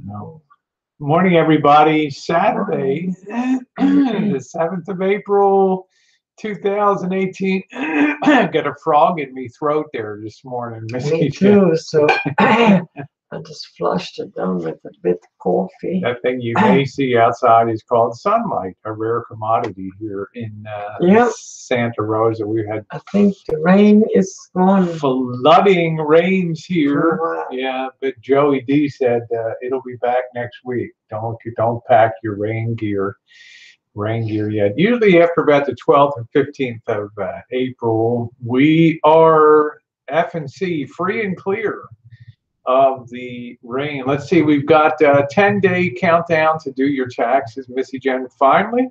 No. Morning, everybody. Saturday, the 7th of April, 2018. Got a frog in me throat there this morning, Missy. Me too, so I just flushed it down with a bit of coffee. That thing you may see outside is called sunlight, a rare commodity here in Santa Rosa. We had, I think the rain is gone. Flooding rains here. Wow. Yeah, but Joey D said it'll be back next week. Don't pack your rain gear yet. Usually after about the 12th or 15th of April, we are F&C, free and clear of the rain. Let's see, we've got a 10-day countdown to do your taxes. Missy Jen, finally,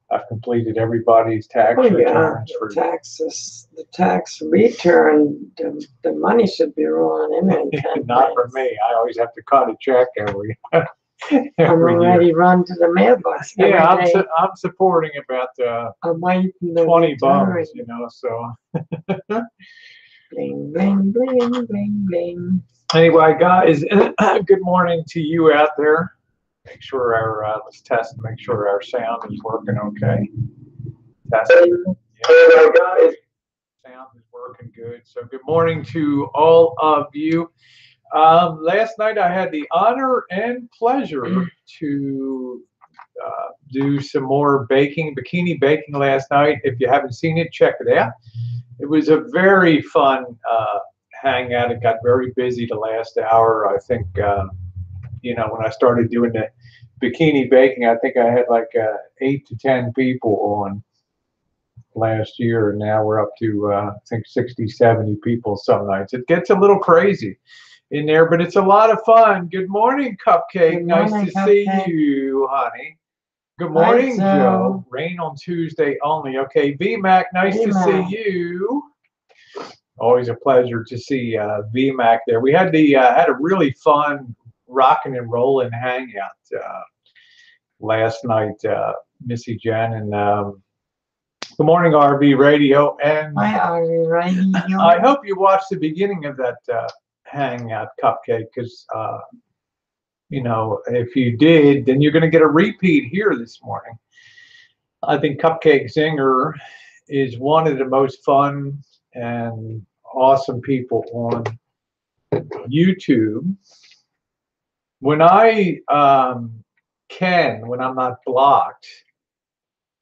I've completed everybody's tax returns. The taxes, the tax return, the money should be rolling in. Not for me. I always have to cut a check every I'm already run to the mailbox. Yeah, I'm supporting about I'm waiting 20 bums, so. Bling, bling, bling, bling, bling. Anyway, guys, good morning to you out there. Make sure let's test and make sure our sound is working okay. Testing. Yeah, guys, sound is working good. So good morning to all of you. Last night I had the honor and pleasure to do some more baking, bikini baking last night. If you haven't seen it, check it out. It was a very fun hangout. It got very busy the last hour. I think, when I started doing the bikini baking, I think I had like 8 to 10 people on last year. And now we're up to, I think, 60, 70 people some nights. It gets a little crazy in there, but it's a lot of fun. Good morning, Cupcake. Nice to see you, honey. Good morning, Joe. Rain on Tuesday only. Okay, VMAC, nice to see you. Always a pleasure to see VMAC there. We had had a really fun rocking and rolling hangout last night, Missy Jen, and good morning, RV Radio. And hi, RV Radio. I hope you watched the beginning of that hangout, Cupcake, because if you did, then you're going to get a repeat here this morning. I think Cupcake Zinger is one of the most fun and awesome people on YouTube. When I when I'm not blocked,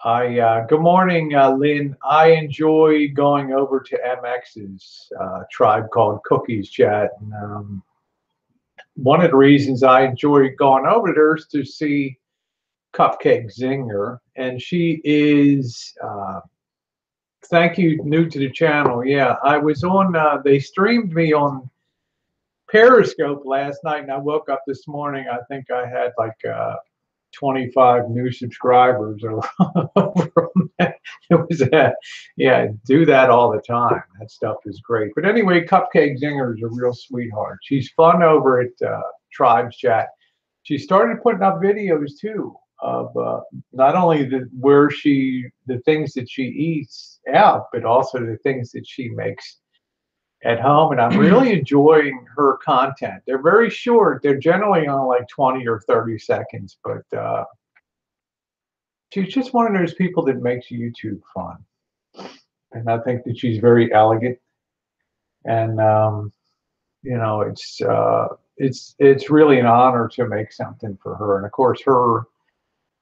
good morning, Lynn. I enjoy going over to MX's Tribe Called Cookies chat. And, one of the reasons I enjoy going over there is to see Cupcake Zinger. And she is, thank you, new to the channel. Yeah, I was on, they streamed me on Periscope last night, and I woke up this morning. I think I had like 25 new subscribers or it was do that all the time. That stuff is great. But anyway, Cupcake Zinger is a real sweetheart. She's fun over at Tribes Chat. She started putting up videos too of not only the things that she eats out, but also the things that she makes at home. And I'm really enjoying her content. They're very short. They're generally on like 20 or 30 seconds, but she's just one of those people that makes YouTube fun. And I think that she's very elegant. And it's really an honor to make something for her. And of course, her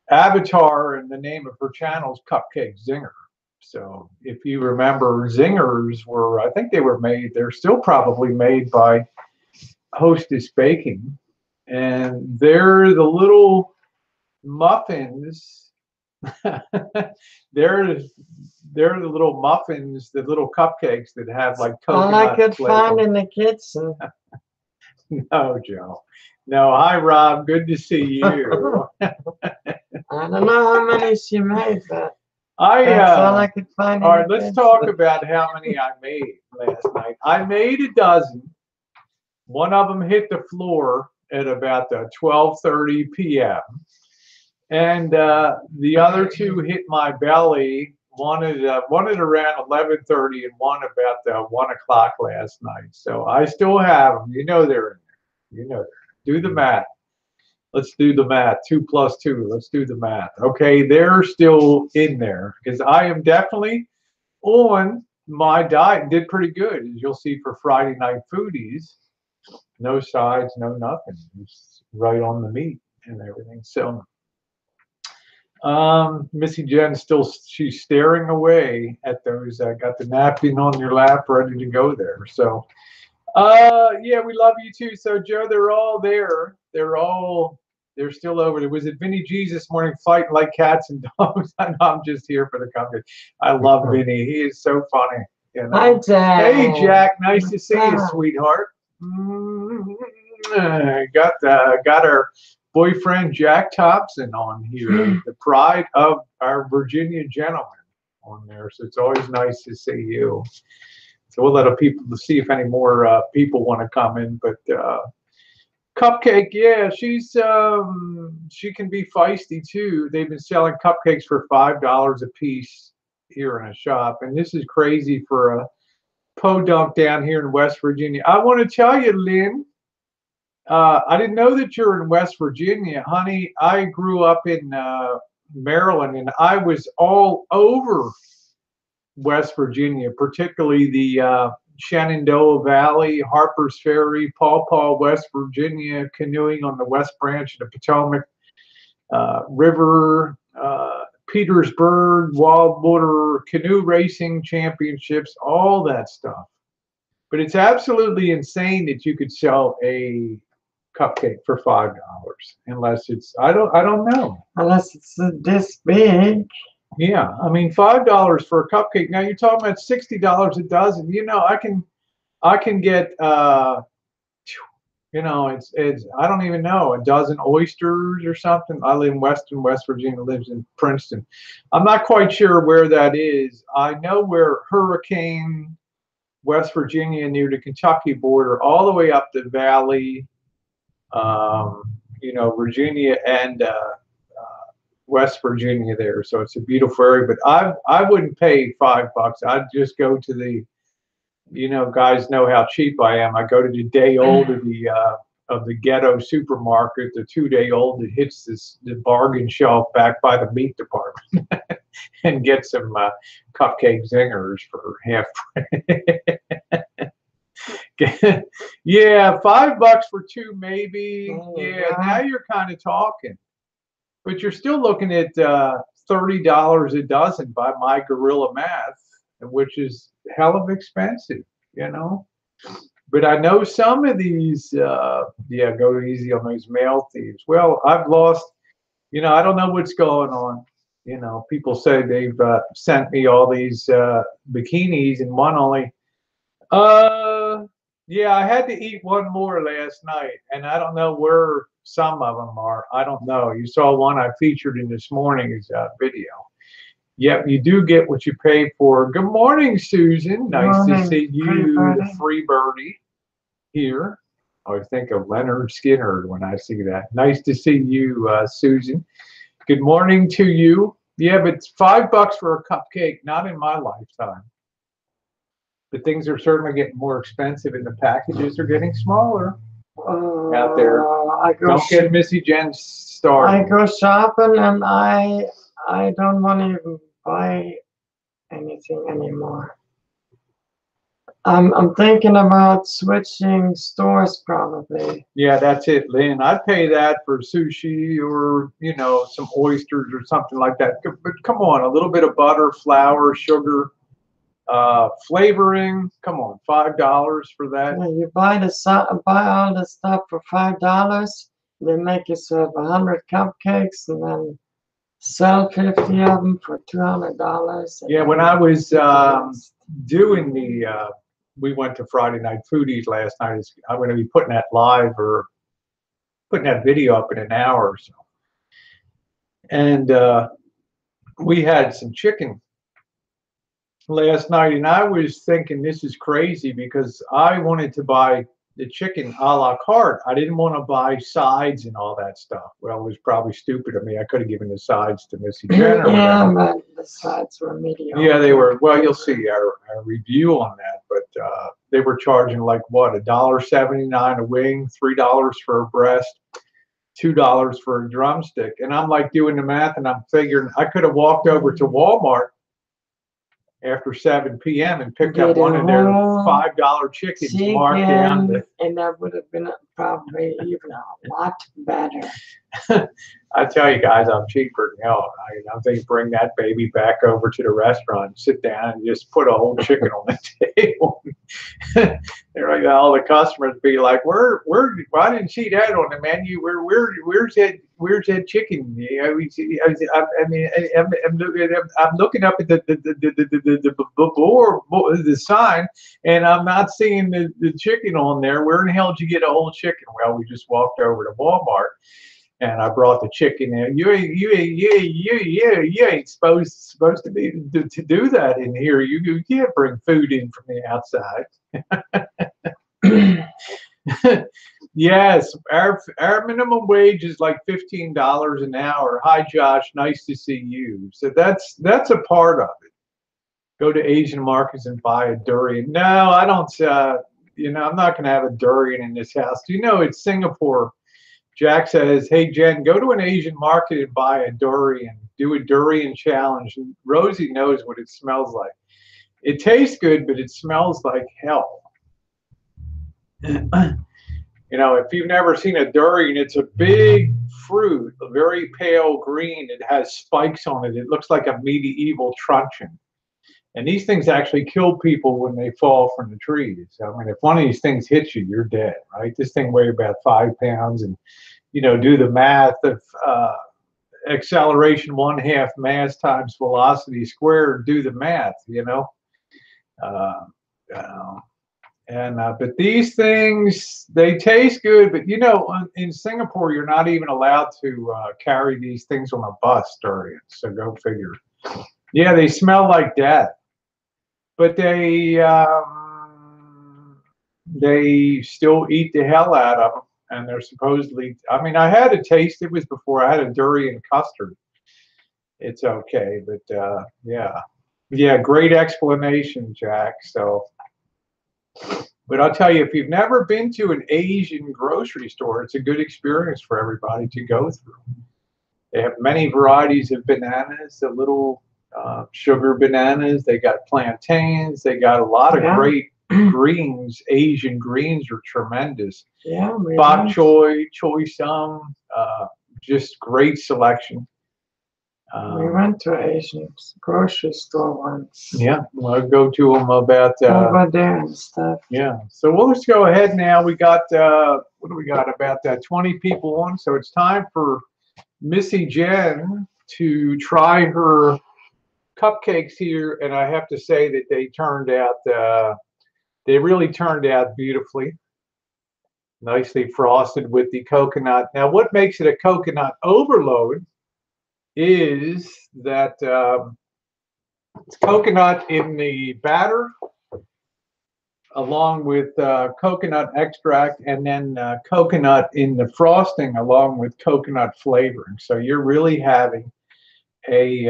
avatar and the name of her channel is Cupcake Zinger. So if you remember, Zingers were, I think they were made, they're still probably made by Hostess Baking. And they're the little muffins. they're the little muffins, the little cupcakes that have like coconut all I could flavor. find in the kitchen. No, Joe. No, hi, Rob. Good to see you. I don't know how many she made, but that's all I could find. All right, let's talk about how many I made last night. I made a dozen. One of them hit the floor at about 12:30 p.m. And the other two hit my belly. One at around 11:30 and one about 1 o'clock last night. So I still have them. You know they're in there. Do the math. Let's do the math. 2 plus 2. Let's do the math. Okay, they're still in there because I am definitely on my diet. Did pretty good, as you'll see for Friday Night Foodies. No sides, no nothing. Just right on the meat and everything. So, Missy Jen she's staring away at those. Got the napkin on your lap, ready to go there. So, yeah, we love you too. So, Joe, they're all there. They're still over there. Was it Vinny G's this morning fighting like cats and dogs? I'm just here for the company. I love Vinny. He is so funny. You know? Hi, Jack. Hey, Jack. Nice to see you, sweetheart. Got our boyfriend Jack Thompson on here, the pride of our Virginia gentleman on there. So it's always nice to see you. So we'll let people to see if any more people want to come in. But Cupcake, yeah, she can be feisty too. They've been selling cupcakes for $5 a piece here in a shop, and this is crazy for a podunk down here in West Virginia. I want to tell you, Lynn, I didn't know that you're in West Virginia, honey. I grew up in Maryland, and I was all over West Virginia, particularly the Shenandoah Valley, Harpers Ferry, Paw Paw, West Virginia, canoeing on the West Branch of the Potomac River, Petersburg, Wild Water Canoe Racing Championships, all that stuff. But it's absolutely insane that you could sell a cupcake for $5, unless it's I don't know. Unless it's this big. Yeah, I mean $5 for a cupcake. Now you're talking about $60 a dozen. You know, I can get you know, it's I don't even know, a dozen oysters or something. I live in West Virginia, lives in Princeton. I'm not quite sure where that is. I know where Hurricane, West Virginia, near the Kentucky border, all the way up the valley, you know, Virginia and West Virginia there. So it's a beautiful area. But I wouldn't pay $5. I'd just go to the, you know, guys know how cheap I am. I go to the day old of the ghetto supermarket, the 2-day old that hits the bargain shelf back by the meat department, and get some cupcake zingers for half price. Yeah, $5 for 2 maybe. Yeah, now you're kind of talking, but you're still looking at $30 a dozen by my guerrilla math, which is hell of expensive, you know. But I know some of these, yeah, go easy on those mail thieves. Well, I've lost, you know, I don't know what's going on. You know, people say they've sent me all these bikinis, and one only. Yeah, I had to eat one more last night, and I don't know where some of them are. I don't know. You saw one I featured in this morning's video. Yep, you do get what you pay for. Good morning, Susan. Nice to see you, the free birdie here. I think of Leonard Skinner when I see that. Nice to see you, Susan. Good morning to you. Yeah, but it's $5 for a cupcake, not in my lifetime. But things are certainly getting more expensive, and the packages are getting smaller out there. Don't get Missy Jen started. I go shopping, and I don't want to even buy anything anymore. I'm thinking about switching stores probably. Yeah, that's it, Lynn. I'd pay that for sushi or, you know, some oysters or something like that. But come on, a little bit of butter, flour, sugar, flavoring. Come on, $5 for that. Yeah, you buy all the stuff for $5. They make you serve 100 cupcakes and then sell 50 of them for $200. Yeah, when I was doing the, we went to Friday Night Foodies last night. I'm going to be putting that live or putting that video up in an hour or so. And we had some chicken last night, and I was thinking this is crazy because I wanted to buy the chicken a la carte. I didn't want to buy sides and all that stuff. Well, it was probably stupid of me. I could have given the sides to Missy Jen. Yeah, but the sides were mediocre. Yeah, they were. Well, you'll see our review on that. But they were charging like what, $1.79 a wing, $3 for a breast. $2 for a drumstick. And I'm like doing the math, and I'm figuring I could have walked over to Walmart after 7 p.m. and picked up one of their $5 chickens marked down. And that would have been probably even a lot better. I tell you guys, I'm cheaper than hell. I think bring that baby back over to the restaurant, sit down, and just put a whole chicken on the table. They're like, all the customers be like, why didn't you see that on the menu? Where's that chicken? You know, I'm looking up at the sign, and I'm not seeing the chicken on there. Where in the hell did you get a whole chicken? Well, we just walked over to Walmart, and I brought the chicken in. You ain't supposed to be to do that in here. You can't bring food in from the outside. Yes, our minimum wage is like $15 an hour. Hi, Josh. Nice to see you. So that's a part of it. Go to Asian markets and buy a durian. No, I don't. I'm not going to have a durian in this house. Do you know it's Singapore? Jack says, hey, Jen, go to an Asian market and buy a durian. Do a durian challenge. And Rosie knows what it smells like. It tastes good, but it smells like hell. If you've never seen a durian, it's a big fruit, a very pale green. It has spikes on it. It looks like a medieval truncheon. And these things actually kill people when they fall from the trees. I mean, if one of these things hits you, you're dead, right? This thing weighs about 5 pounds, and do the math of acceleration 1/2 mass times velocity squared. Do the math, but these things, they taste good. But in Singapore, you're not even allowed to carry these things on a bus, durians. So go figure. Yeah, they smell like death. But they still eat the hell out of them, and they're supposedly. I mean, I had a taste. It was before I had a durian custard. It's okay, but yeah, great explanation, Jack. So, but I'll tell you, if you've never been to an Asian grocery store, it's a good experience for everybody to go through. They have many varieties of bananas, the little sugar bananas. They got plantains. They got a lot of great greens. Asian greens are tremendous. Yeah, bok choy, choy sum, just great selection. We went to an Asian grocery store once. Yeah, I'll go to them about over there and stuff. Yeah, so let's go ahead now. We got what do we got? About 20 people on, so it's time for Missy Jen to try her cupcakes here, and I have to say that they turned out. They really turned out beautifully, nicely frosted with the coconut. Now, what makes it a coconut overload is that it's coconut in the batter, along with coconut extract, and then coconut in the frosting, along with coconut flavoring. So you're really having a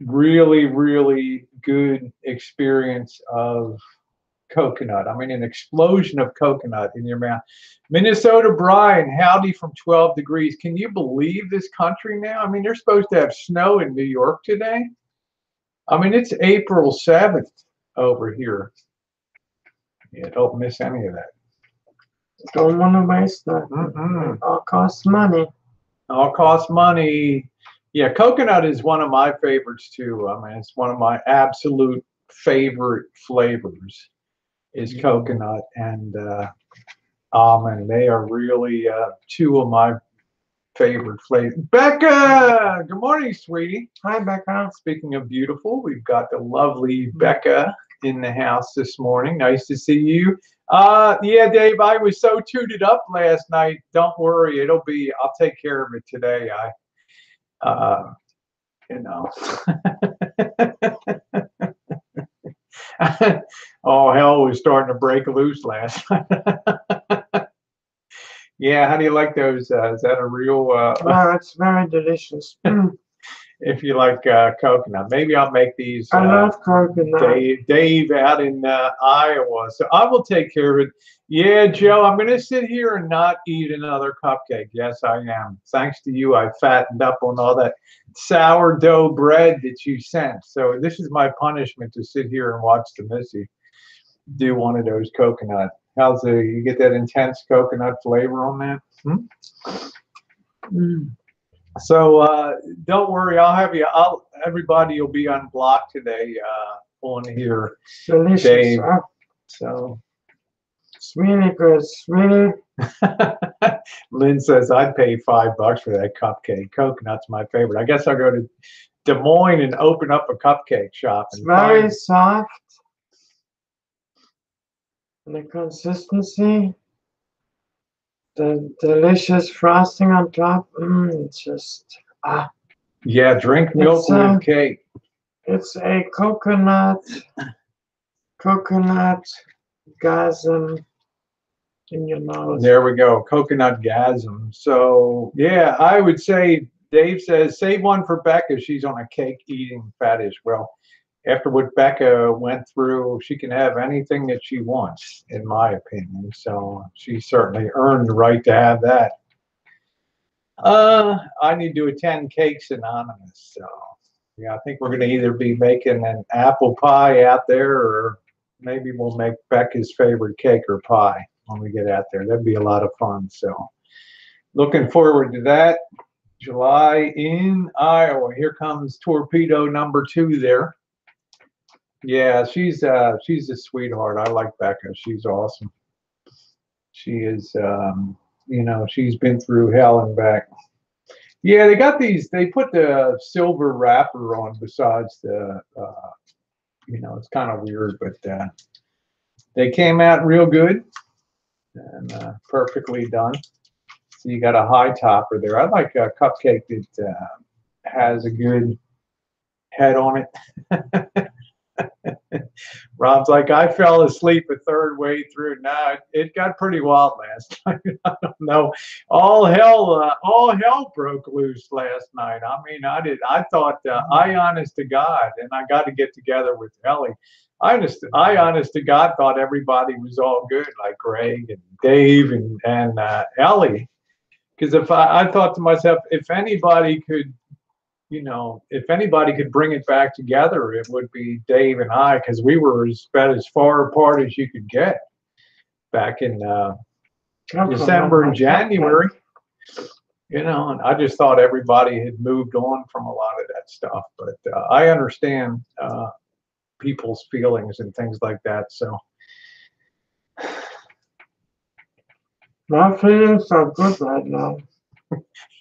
really, really good experience of coconut. I mean, an explosion of coconut in your mouth. Minnesota Brian, howdy from 12 degrees. Can you believe this country now? I mean, they're supposed to have snow in New York today. I mean, it's April 7th over here. Yeah, don't miss any of that. Don't want to waste that. All costs money. All costs money. Yeah, coconut is one of my favorites too. I mean, it's one of my absolute favorite flavors is coconut and almond. They are really two of my favorite flavors. Becca, good morning, sweetie. Hi, Becca. Speaking of beautiful, we've got the lovely Becca in the house this morning. Nice to see you. Yeah, Dave, I was so tooted up last night. Don't worry, I'll take care of it today. Oh, hell was starting to break loose last night. Yeah, how do you like those? Is that a real? Oh, it's very delicious. if you like coconut. Maybe I'll make these. I love coconut. Dave out in Iowa. So I will take care of it. Yeah, Joe, I'm going to sit here and not eat another cupcake. Yes, I am. Thanks to you, I fattened up on all that sourdough bread that you sent. So this is my punishment, to sit here and watch the Missy do one of those coconut. How's you get that intense coconut flavor on that? So don't worry, I'll have you. Everybody will be on block today on here. Delicious. Dave. Huh? So It's really good. It's really. Lynn says I'd pay $5 for that cupcake. Coconut's my favorite. I guess I'll go to Des Moines and open up a cupcake shop. It's very soft. And the consistency, the delicious frosting on top, it's just Yeah, drink milk with cake. It's a coconut gasm in your mouth. There we go, coconut gasm. So yeah, I would say, Dave says save one for Becca. She's on a cake eating fetish. Well, after what Becca went through, she can have anything that she wants, in my opinion. So she certainly earned the right to have that. I need to attend Cakes Anonymous. So yeah, I think we're going to either be making an apple pie out there, or maybe we'll make Becca's favorite cake or pie when we get out there. That'd be a lot of fun. So looking forward to that. July in Iowa. Here comes torpedo number 2 there. Yeah, she's a sweetheart. I like Becca. She's awesome. She is, you know, she's been through hell and back. Yeah, they got these. They put the silver wrapper on besides the, you know, it's kind of weird, but they came out real good and perfectly done. So you got a high topper there. I like a cupcake that has a good head on it. Rob's like, I fell asleep a third way through. Nah, it got pretty wild last night. I don't know. All hell broke loose last night. I mean, I thought, I honest to God, and I got to get together with Ellie. I honest to God thought everybody was all good, like Greg and Dave and Ellie. Because if I thought to myself, if anybody could, you know, if anybody could bring it back together, it would be Dave and I, because we were about as far apart as you could get back in December and January. You know, and I just thought everybody had moved on from a lot of that stuff. But I understand people's feelings and things like that. So my feelings are good right now.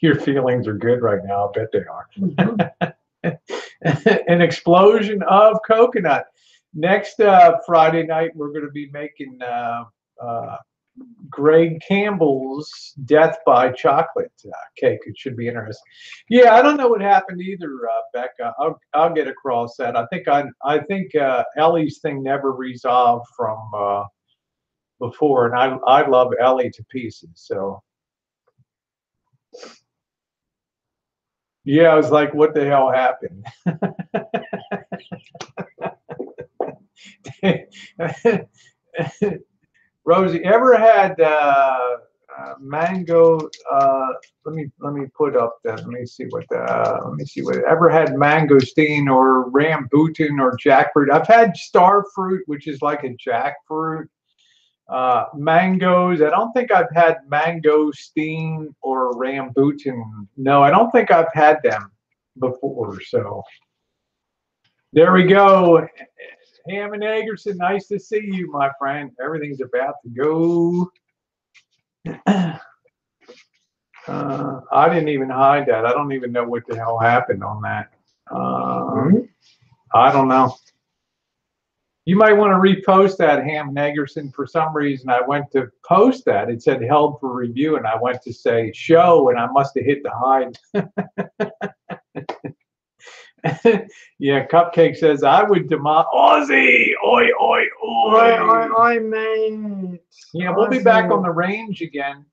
Your feelings are good right now. I bet they are. An explosion of coconut. Next Friday night, we're going to be making Greg Campbell's Death by Chocolate cake. It should be interesting. Yeah, I don't know what happened either, Becca. I'll get across that. I think Ellie's thing never resolved from before, and I love Ellie to pieces. So. Yeah, I was like, what the hell happened? Rosie, ever had mango? Let me put up that. Let me see what. Ever had mangosteen or rambutan or jackfruit? I've had star fruit, which is like a jackfruit. Mangoes. I don't think I've had mangosteen or rambutan. No, I don't think I've had them before. So there we go. Hammond Agerson, nice to see you, my friend. Everything's about to go. I didn't even hide that. I don't even know what the hell happened on that. I don't know. You might want to repost that, Ham Nagerson. For some reason, I went to post that. It said held for review, and I went to say show, and I must have hit the hide. Yeah, Cupcake says, I would demand Aussie! Oi, oi, oi! Oi, oi, oi, mate. Yeah, we'll be back on the range again.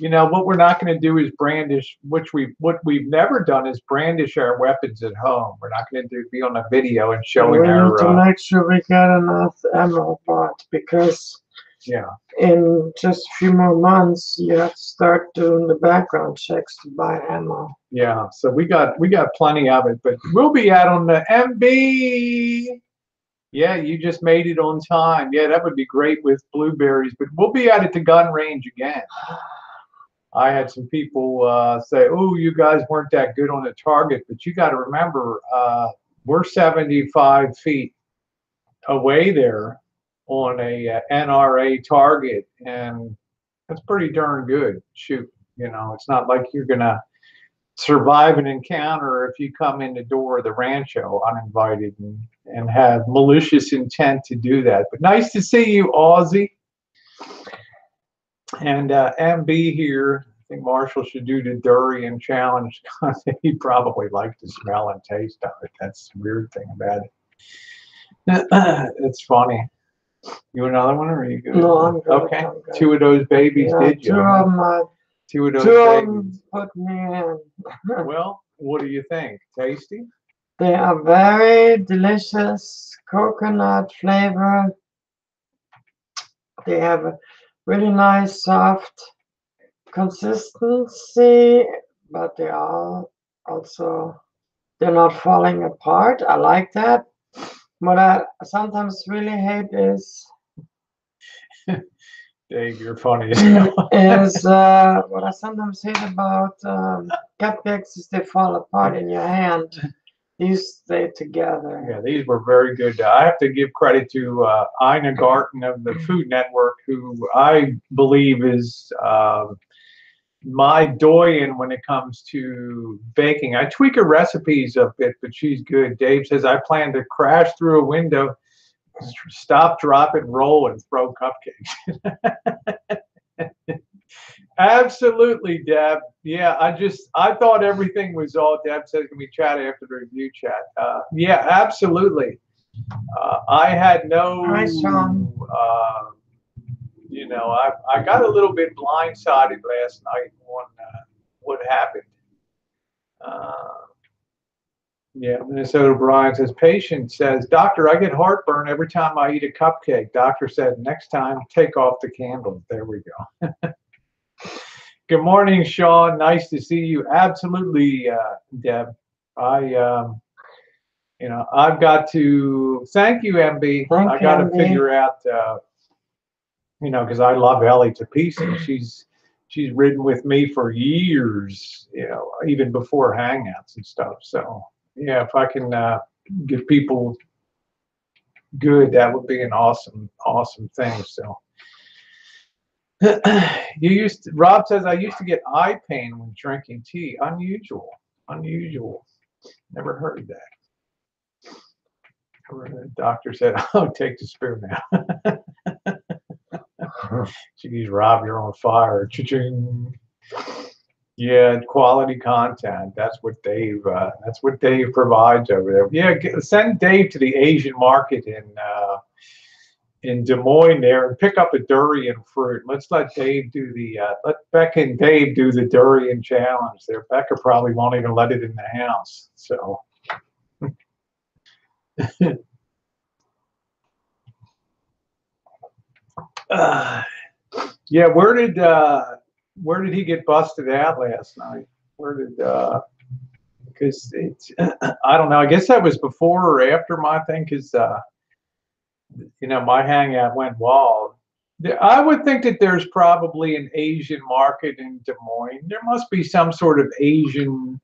You know, what we're not going to do is brandish, what we've never done is brandish our weapons at home. We're not going to be on a video and showing We our. need to make sure we get enough ammo bought, because Yeah. in just a few more months, you have to start doing the background checks to buy ammo. Yeah. So we got plenty of it, but we'll be out on the MB. Yeah, you just made it on time. Yeah, that would be great with blueberries, but we'll be out at the gun range again. I had some people say, "Oh, you guys weren't that good on the target," but you got to remember, we're 75 feet away there on a NRA target, and that's pretty darn good. Shoot, you know, it's not like you're gonna survive an encounter if you come in the door of the rancho uninvited and have malicious intent to do that. But nice to see you, Aussie. And MB here, I think Marshall should do the durian challenge. He'd probably like to smell and taste of it. That's the weird thing about it. It's funny. You another one, or are you good? No, I'm good. Okay. I'm good. Two of those babies, Yeah, did you? Two of those them babies. put me in. Well, what do you think? Tasty? They are very delicious, coconut flavor. They have a really nice, soft consistency, but they are also, they're not falling apart. I like that. What I sometimes really hate is Dave, you're funny as hell. what I sometimes hate about cupcakes is they fall apart in your hand. These stay together. Yeah, these were very good. I have to give credit to Ina Garten of the Food Network, who I believe is my doyen when it comes to baking. I tweak her recipes a bit, but she's good. Dave says, I plan to crash through a window, stop, drop it, roll, and throw cupcakes. Absolutely, Deb. Yeah, I thought everything was all. Deb says, can we chat after the review chat? Yeah, absolutely. I had no. Hi, Sean. You know, I got a little bit blindsided last night on what happened. Yeah, Minnesota Brian says, patient says, doctor, I get heartburn every time I eat a cupcake. Doctor said, next time, take off the candle. There we go. Good morning, Sean. Nice to see you. Absolutely, Deb. You know, I've got to thank you, MB. I got to figure out, you know, because I love Ellie to pieces. She's ridden with me for years, you know, even before Hangouts and stuff. So yeah, if I can get people good, that would be an awesome thing. So. Rob says, I used to get eye pain when drinking tea. Unusual. Never heard that. The doctor said, oh, take the spoon now. Geez, Rob, you're on fire. Cha-ching. Yeah, quality content. That's what Dave provides over there. Yeah, send Dave to the Asian market in Des Moines there and pick up a durian fruit. Let's let Dave do let Becca and Dave do the durian challenge there. Becca probably won't even let it in the house. So yeah, where did he get busted out last night? Because it's I don't know. I guess that was before or after my thing, because you know, my hangout went wild. I would think that there's probably an Asian market in Des Moines. There must be some sort of Asian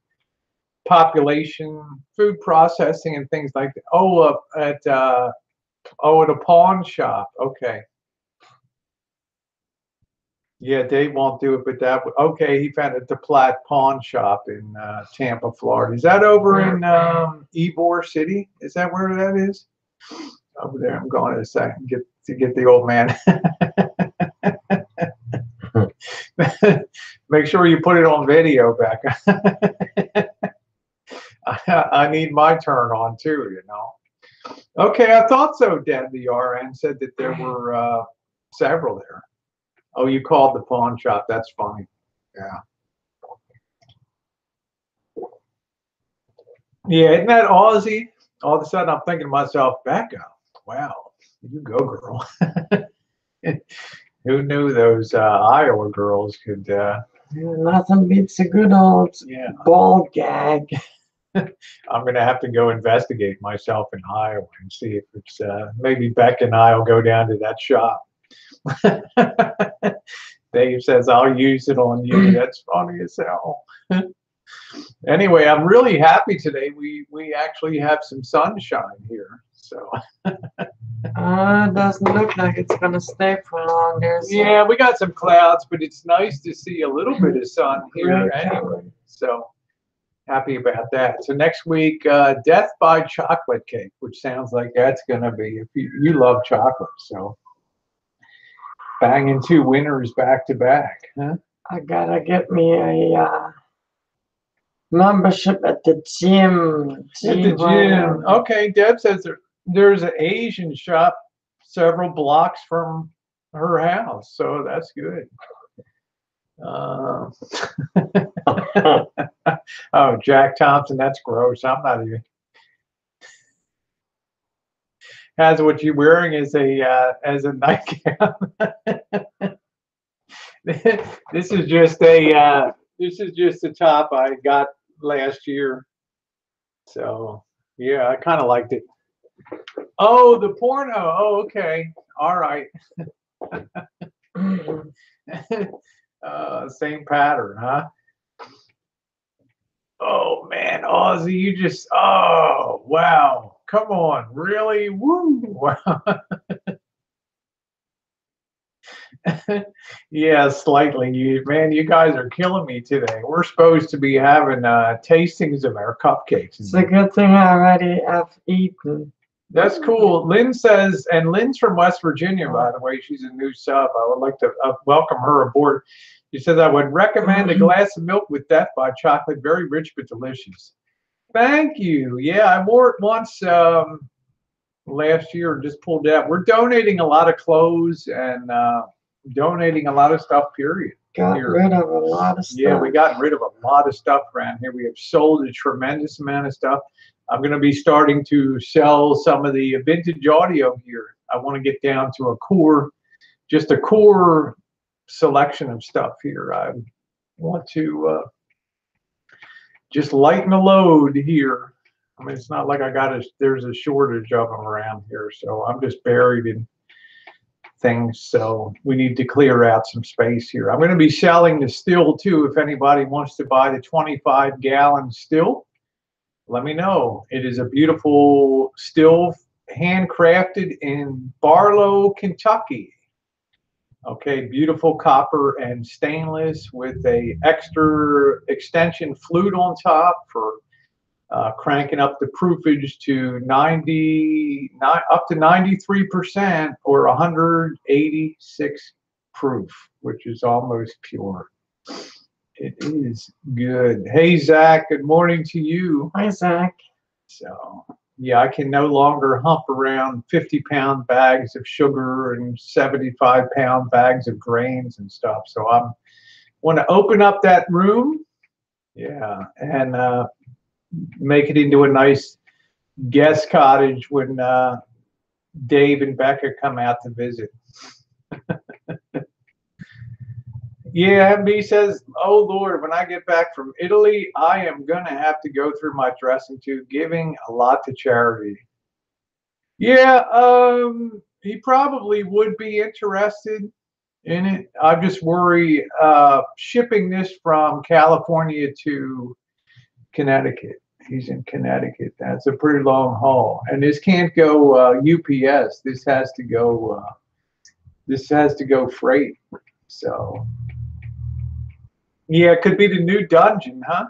population, food processing and things like that. Oh, at a pawn shop. Okay. Yeah, Dave won't do it, but okay. He found a DePlatte pawn shop in Tampa, Florida. Is that over in Ybor City? Is that where that is? Over there, I'm going in a second to get the old man. Make sure you put it on video, Becca. I need my turn on too, you know. Okay, I thought so, Deb. The RN said that there were several there. Oh, you called the pawn shop. That's funny. Yeah. Yeah, isn't that Aussie? All of a sudden, I'm thinking to myself, Becca, wow, you go, girl. Who knew those Iowa girls could? Nothing beats a good old Yeah. ball gag. I'm going to have to go investigate myself in Iowa and see if it's maybe Beck and I will go down to that shop. Dave says, I'll use it on you. That's funny as hell. Anyway, I'm really happy today. We actually have some sunshine here. So It doesn't look like it's going to stay for long. yeah, we got some clouds, but it's nice to see a little bit of sun here anyway. So happy about that. So next week, Death by Chocolate Cake, which sounds like that's going to be, if you love chocolate, so banging 2 winners back to back, huh? I gotta get me a membership at the gym. At the gym. Okay, Deb says there's an Asian shop several blocks from her house, so that's good. Oh, Jack Thompson, that's gross. I'm not even. Has what you're wearing as a nightgown. This is just a top I got last year. So yeah, I kind of liked it. Oh, the porno. Oh, okay. All right. Same pattern, huh? Oh man, Aussie, you just, oh wow. Come on, really? Woo! Wow. Yeah, slightly. You guys are killing me today. We're supposed to be having tastings of our cupcakes. It's a good thing I already have eaten. That's cool. Lynn says, and Lynn's from West Virginia, by the way. She's a new sub. I would like to welcome her aboard. She says, I would recommend a glass of milk with Death by Chocolate. Very rich but delicious. Thank you. Yeah, I wore it once last year and just pulled out. We're donating a lot of clothes and donating a lot of stuff, period. Got rid of a lot of stuff. Yeah, we got rid of a lot of stuff around here. We have sold a tremendous amount of stuff. I'm going to be starting to sell some of the vintage audio gear. I want to get down to just a core selection of stuff here. I want to just lighten the load here. I mean, it's not like there's a shortage of them around here, so I'm just buried in things. So we need to clear out some space here. I'm going to be selling the still too. If anybody wants to buy the 25-gallon still, let me know. It is a beautiful still, handcrafted in Barlow, Kentucky. Okay, beautiful copper and stainless with a extra extension flute on top for cranking up the proofage to 93% or 186 proof, which is almost pure. It is good. Hey, Zach, good morning to you. Hi, Zach. So, yeah, I can no longer hump around 50-pound bags of sugar and 75-pound bags of grains and stuff. So I want to open up that room, yeah, and make it into a nice guest cottage when Dave and Becca come out to visit. Yeah, MB says, oh Lord, when I get back from Italy, I am going to have to go through my dressing tube, giving a lot to charity. Yeah, he probably would be interested in it. I just worry shipping this from California to Connecticut. He's in Connecticut. That's a pretty long haul. And this can't go UPS. This has to go freight. So yeah, it could be the new dungeon, huh?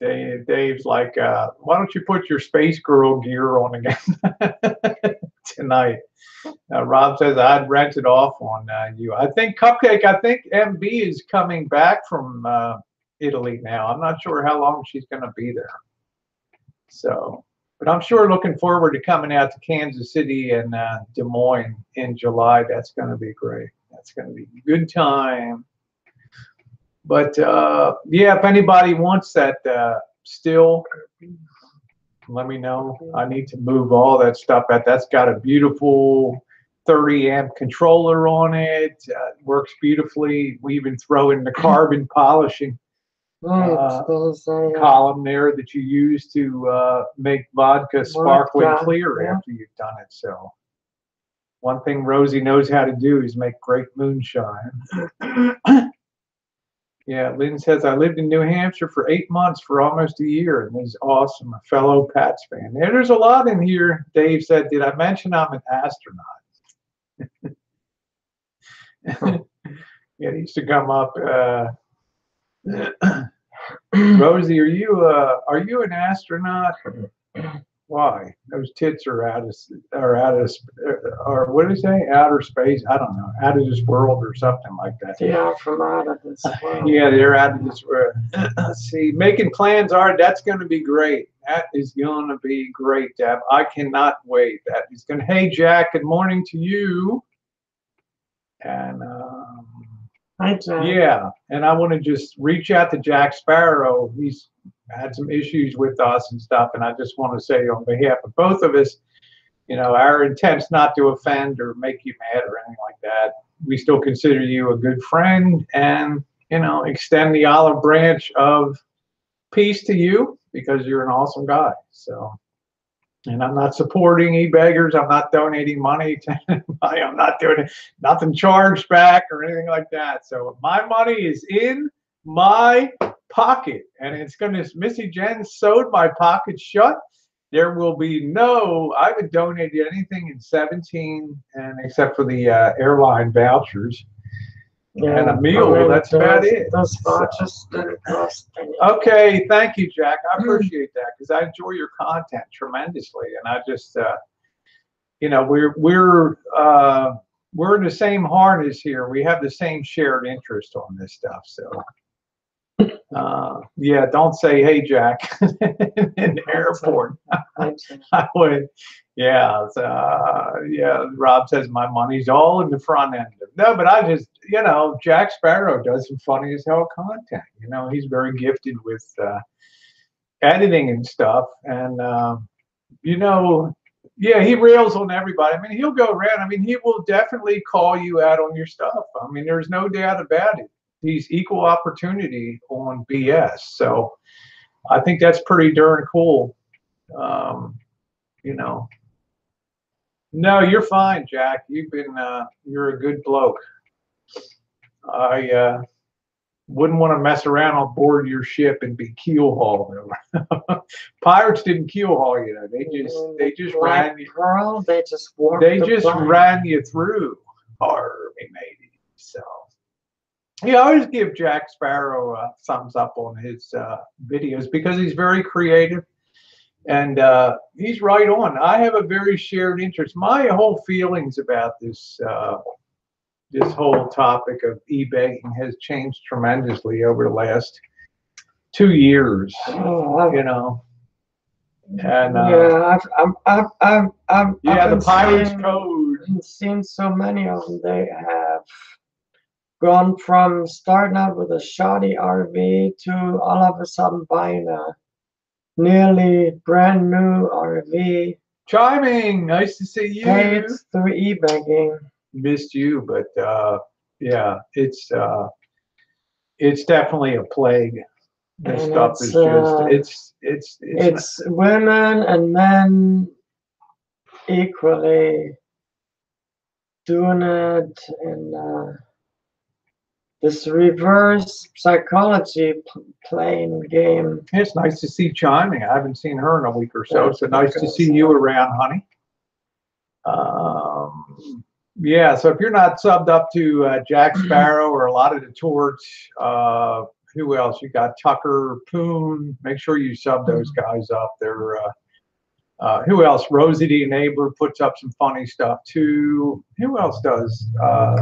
Dave's like, why don't you put your Space Girl gear on again tonight? Rob says, I'd rent it off on you. I think Cupcake, MB is coming back from Italy now. I'm not sure how long she's going to be there. So But I'm sure looking forward to coming out to Kansas City and Des Moines in July. That's going to be great. That's going to be a good time. But yeah, if anybody wants that still, let me know. I need to move all that stuff out. That's got a beautiful 30 amp controller on it. Works beautifully. We even throw in the carbon polishing column there that you use to make vodka sparkling clear after you've done it. So one thing Rosie knows how to do is make great moonshine. Yeah, Lynn says, I lived in New Hampshire for 8 months for almost a year, and he's awesome, a fellow Pats fan. Yeah, there's a lot in here. Dave said, did I mention I'm an astronaut? Yeah, he used to come up. Rosie, are you an astronaut? Why? Those tits are out of or what did he say? Outer space? I don't know. Out of this world or something like that. They are from out of this world. Yeah, they're out of this world. Let's see, making plans are. That's going to be great. That is going to be great, Deb. I cannot wait. That is going to. Hey, Jack. Good morning to you. And hi, Jack. yeah, and I want to just reach out to Jack Sparrow. He's had some issues with us and stuff, and I just want to say on behalf of both of us, you know, our intent's not to offend or make you mad or anything like that. We still consider you a good friend, and you know, extend the olive branch of peace to you because you're an awesome guy. So, and I'm not supporting e-beggars. I'm not donating money to anybody. I'm not doing nothing charged back or anything like that. So my money is in my pocket, and it's going to. Missy Jen sewed my pocket shut. There will be no. I haven't donated anything in 17, and except for the airline vouchers and a meal. That's about it. Those vouchers didn't cost anything. Okay, thank you, Jack. I appreciate that because I enjoy your content tremendously, and I just, you know, we're in the same harness here. We have the same shared interest on this stuff. So, yeah, don't say, "Hey, Jack," in the airport. I would. Yeah, yeah. Rob says my money's all in the front end. No, but I just, you know, Jack Sparrow does some funny as hell content. You know, he's very gifted with editing and stuff, and you know, yeah, he rails on everybody. I mean, he'll go around. I mean, he will definitely call you out on your stuff. I mean, there's no doubt about it. He's equal opportunity on BS. So I think that's pretty darn cool. You know. No, you're fine, Jack. You've been, you're a good bloke. I wouldn't want to mess around on board your ship and be keel hauled. Pirates didn't keel haul you. Know. They just ran you. Girl, they just ran you through, Harvey, maybe. So, yeah, I always give Jack Sparrow a thumbs up on his videos because he's very creative. And he's right on. I have a very shared interest. My whole feelings about this this whole topic of e-baking has changed tremendously over the last 2 years. You know, and yeah, I've the Pirates Code. Seen so many of them. They have gone from starting out with a shoddy RV to all of a sudden buying a nearly brand new RV. Chiming, nice to see you. Paid through e-begging. Missed you, but yeah, it's definitely a plague. This and stuff is just it's women and men equally doing it in this reverse psychology playing game. It's nice to see Chiming. I haven't seen her in a week or so. So nice to see you around, honey. Yeah, so if you're not subbed up to Jack Sparrow or a lot of the Torch, who else? You got Tucker, Poon. Make sure you sub those guys up. They're who else? Rosie the Enabler puts up some funny stuff too. Who else does?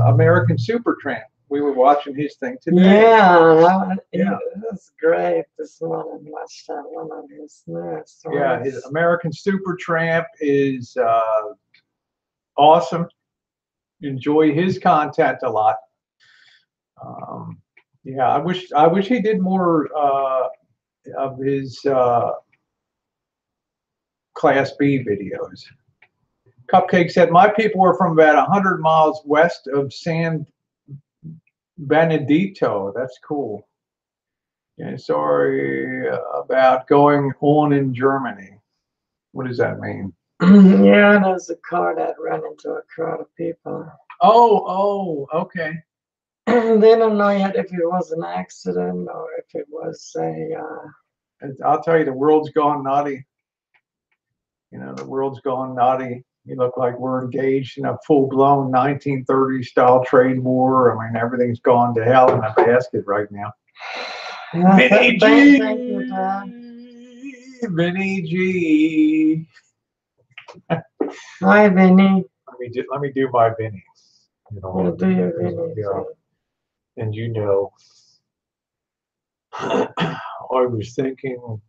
American Supertramp. We were watching his thing today. Yeah, Yeah. that's great. This morning, watched that one on his news. Yeah, his American Super Tramp is awesome. Enjoy his content a lot. Yeah, I wish he did more of his Class B videos. Cupcake said, my people were from about 100 miles west of San Benedito. That's cool. Yeah, sorry about going on in Germany. What does that mean? Yeah, there's a car that ran into a crowd of people. Oh, okay. They don't know yet if it was an accident or if it was a. I'll tell you, the world's gone nutty. You know, the world's gone nutty. You look like we're engaged in a full-blown 1930s style trade war. I mean, everything's gone to hell in a basket right now. Vinny G. Thank you, Dad. Vinny G. Hi, Vinny. Let me do my Vinny. You know, We'll do your Vinny. yeah. And you know, I was thinking,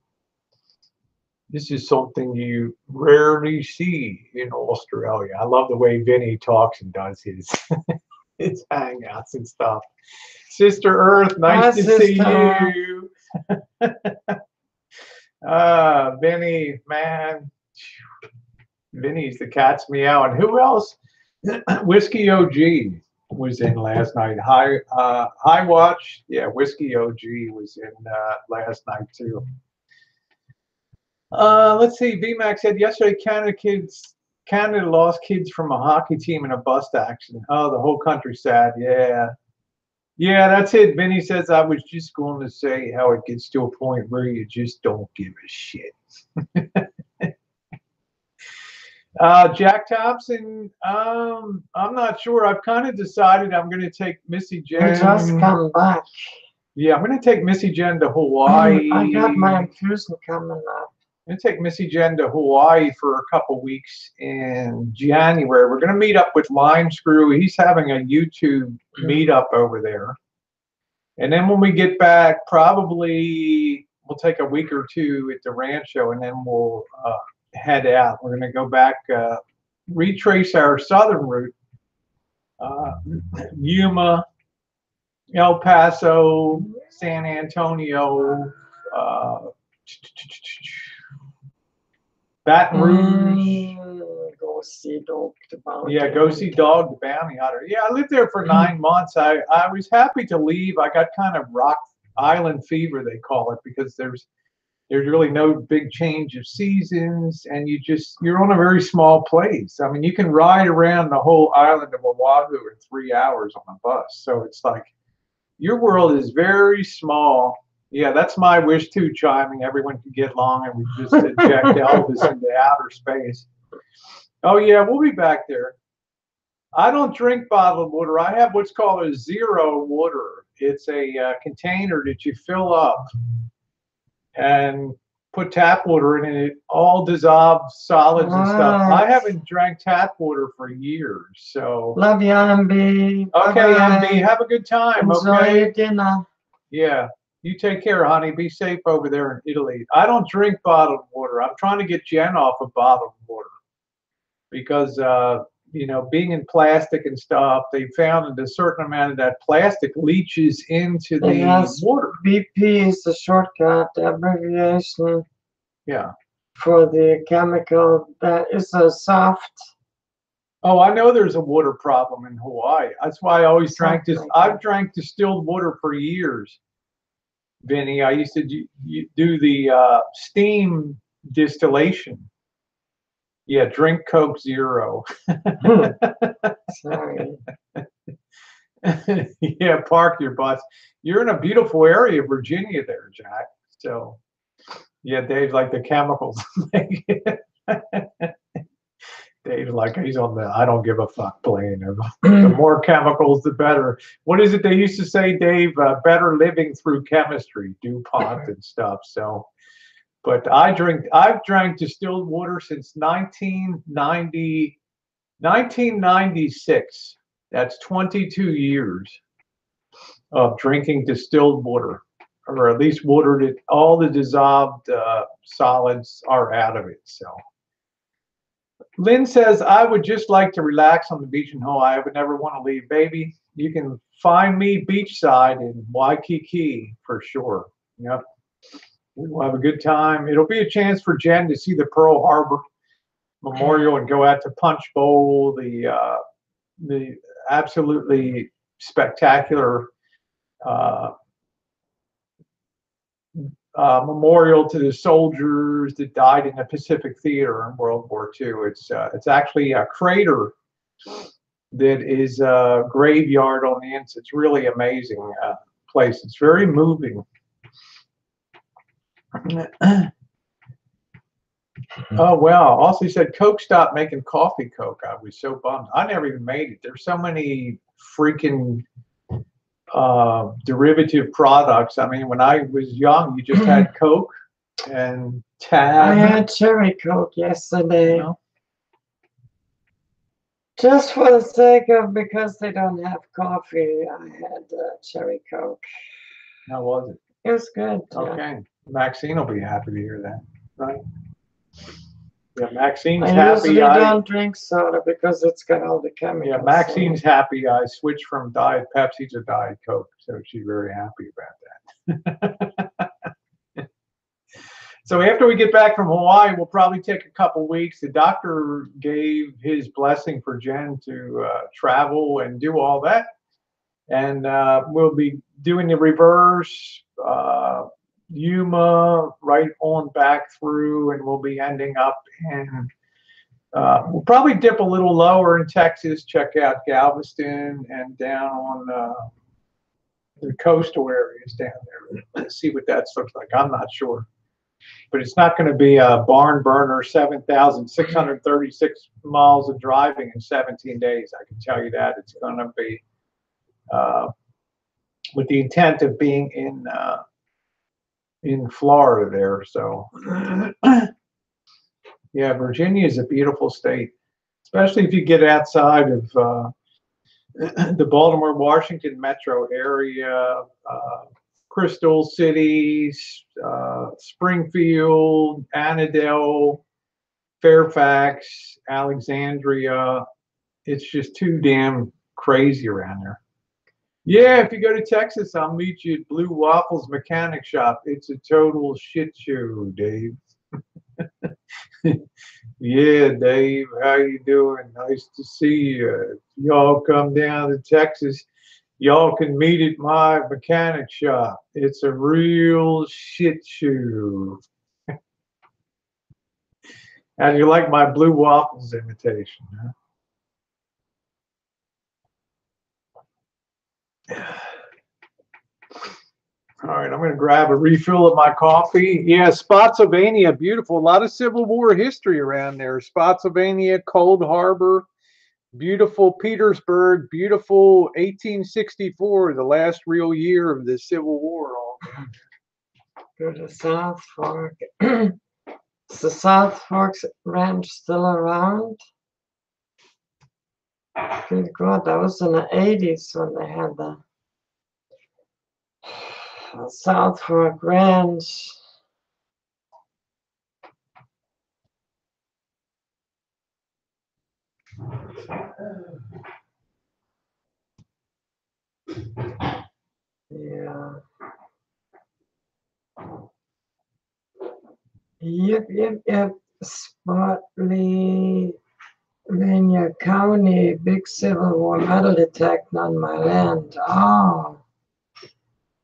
this is something you rarely see in Australia. I love the way Vinny talks and does his his hangouts and stuff. Sister Earth, nice to see you. Vinny, man. Vinny's the cat's meow. And who else? Whiskey OG was in last night. High Watch. Yeah, Whiskey OG was in last night too. Let's see. VMAX said yesterday Canada lost kids from a hockey team in a bus accident. Oh, the whole country's sad. Yeah. Yeah, that's it. Vinny says, I was just going to say how it gets to a point where you just don't give a shit. Jack Thompson, I'm not sure. I've kind of decided I'm going to take Missy Jen. Just come back. Yeah, I'm going to take Missy Jen to Hawaii. I got my infusion coming up. I'm going to take Missy Jen to Hawaii for a couple weeks in January. We're going to meet up with Lime Screw. He's having a YouTube meetup over there. And then when we get back, probably we'll take a week or two at the Rancho, and then we'll head out. We're going to go back, retrace our southern route. Yuma, El Paso, San Antonio, Baton Rouge. Go see Dog the Bounty. Yeah, go see Dog the Bounty Hunter. Yeah, I lived there for 9 months. I was happy to leave. I got kind of rock island fever, they call it, because there's really no big change of seasons, and you're on a very small place. I mean, you can ride around the whole island of Oahu in 3 hours on a bus. So it's like your world is very small. Yeah, that's my wish too, chiming. Everyone can get along and we just eject Elvis into outer space. Oh yeah, we'll be back there. I don't drink bottled water. I have what's called a zero water. It's a container that you fill up and put tap water in, and it all dissolves solids and stuff. I haven't drank tap water for years, so. Love you, MB. Okay, Bye-bye. MB, have a good time. Enjoy okay. your dinner. Yeah, you take care, honey. Be safe over there in Italy. I don't drink bottled water. I'm trying to get Jen off of bottled water because, you know, being in plastic and stuff, they found that a certain amount of that plastic leaches into the water. BP is the shortcut, the abbreviation. Yeah. For the chemical that is a soft. Oh, I know there's a water problem in Hawaii. That's why I always drank this. I've drank distilled water for years, Vinny. I used to do the steam distillation. Yeah, drink Coke Zero. Sorry. Yeah, park your bus. You're in a beautiful area of Virginia there, Jack. So, yeah, Dave's like the chemicals. Dave's like, he's on the I don't give a fuck plane. The more chemicals, the better. What is it they used to say, Dave? Better living through chemistry, DuPont and stuff. So, but I've drank distilled water since 1996. That's 22 years. of drinking distilled water, or at least water that all the dissolved solids are out of it. So Lynn says, I would just like to relax on the beach in Hawaii. I would never want to leave. Baby, you can find me beachside in Waikiki for sure. Yep. We'll have a good time. It'll be a chance for Jen to see the Pearl Harbor Memorial and go out to Punch Bowl, the absolutely spectacular memorial to the soldiers that died in the Pacific Theater in World War II. It's actually a crater that is a graveyard on the inside. It's really amazing place. It's very moving. Oh wow! Also, he said Coke stopped making coffee Coke. I was so bummed. I never even made it. There's so many freaking derivative products. I mean, when I was young, you just had Coke and Tab. I had cherry Coke yesterday. You know? Just for the sake of, because they don't have coffee, I had cherry Coke. How was it? It was good. Okay. Maxine will be happy to hear that, right? Yeah, Maxine's I happy. usually don't drink soda because it's got all the chemicals. Yeah, Maxine's happy. I switched from Diet Pepsi to Diet Coke, so she's very happy about that. So after we get back from Hawaii, we'll probably take a couple weeks. The doctor gave his blessing for Jen to travel and do all that. And we'll be doing the reverse Yuma right on back through, and we'll be ending up in, we'll probably dip a little lower in Texas, check out Galveston, and down on the coastal areas down there. Let's see what that looks like. I'm not sure. But it's not going to be a barn burner, 7,636 miles of driving in 17 days. I can tell you that. It's going to be with the intent of being in Florida there. So yeah, Virginia is a beautiful state, especially if you get outside of the Baltimore, Washington metro area, Crystal Cities, Springfield, Annandale, Fairfax, Alexandria. It's just too damn crazy around there. Yeah, if you go to Texas, I'll meet you at Blue Waffles Mechanic Shop. It's a total shit show, Dave. Yeah, Dave, how you doing? Nice to see you. If y'all come down to Texas, y'all can meet at my mechanic shop. It's a real shit show. How do you like my Blue Waffles imitation, huh? All right, I'm going to grab a refill of my coffee. Yeah, Spotsylvania, beautiful. A lot of Civil War history around there. Spotsylvania, Cold Harbor, beautiful Petersburg, beautiful 1864, the last real year of the Civil War. Go to South Fork. Is the South Forks Ranch still around? Good God, that was in the 80s when they had the South Fork Ranch. Yeah. Yep. Spotsylvania County, big Civil War metal detecting on my land. Oh.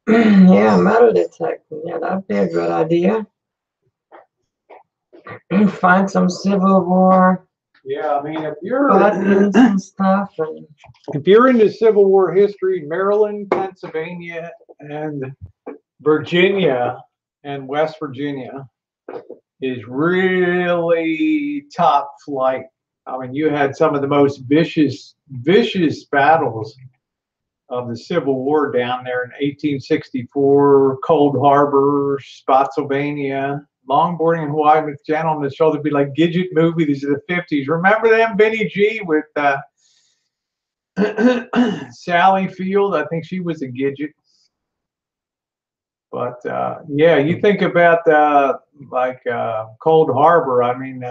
Yeah, metal detecting. Yeah, that'd be a good idea. Find some Civil War. Yeah, I mean, if you're buttons and stuff. And if you're into Civil War history, Maryland, Pennsylvania, and Virginia and West Virginia is really top flight. I mean, you had some of the most vicious battles of the Civil War down there in 1864, Cold Harbor, Spotsylvania, longboarding in Hawaii with Jen on the shoulder. It'd be like Gidget movie. These are the 50s. Remember them, Benny G, with Sally Field, I think she was a Gidget. But yeah, you think about like Cold Harbor. I mean,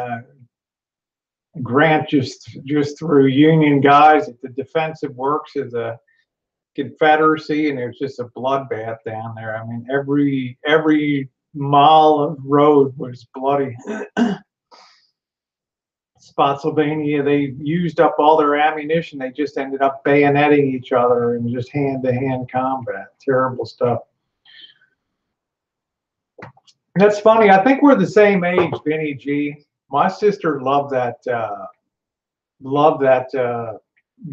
Grant just threw Union guys at the defensive works of the Confederacy, and it was just a bloodbath down there. I mean, every mile of road was bloody. Spotsylvania, they used up all their ammunition. They just ended up bayoneting each other and just hand-to-hand combat. Terrible stuff. That's funny. I think we're the same age, Vinny G. My sister loved that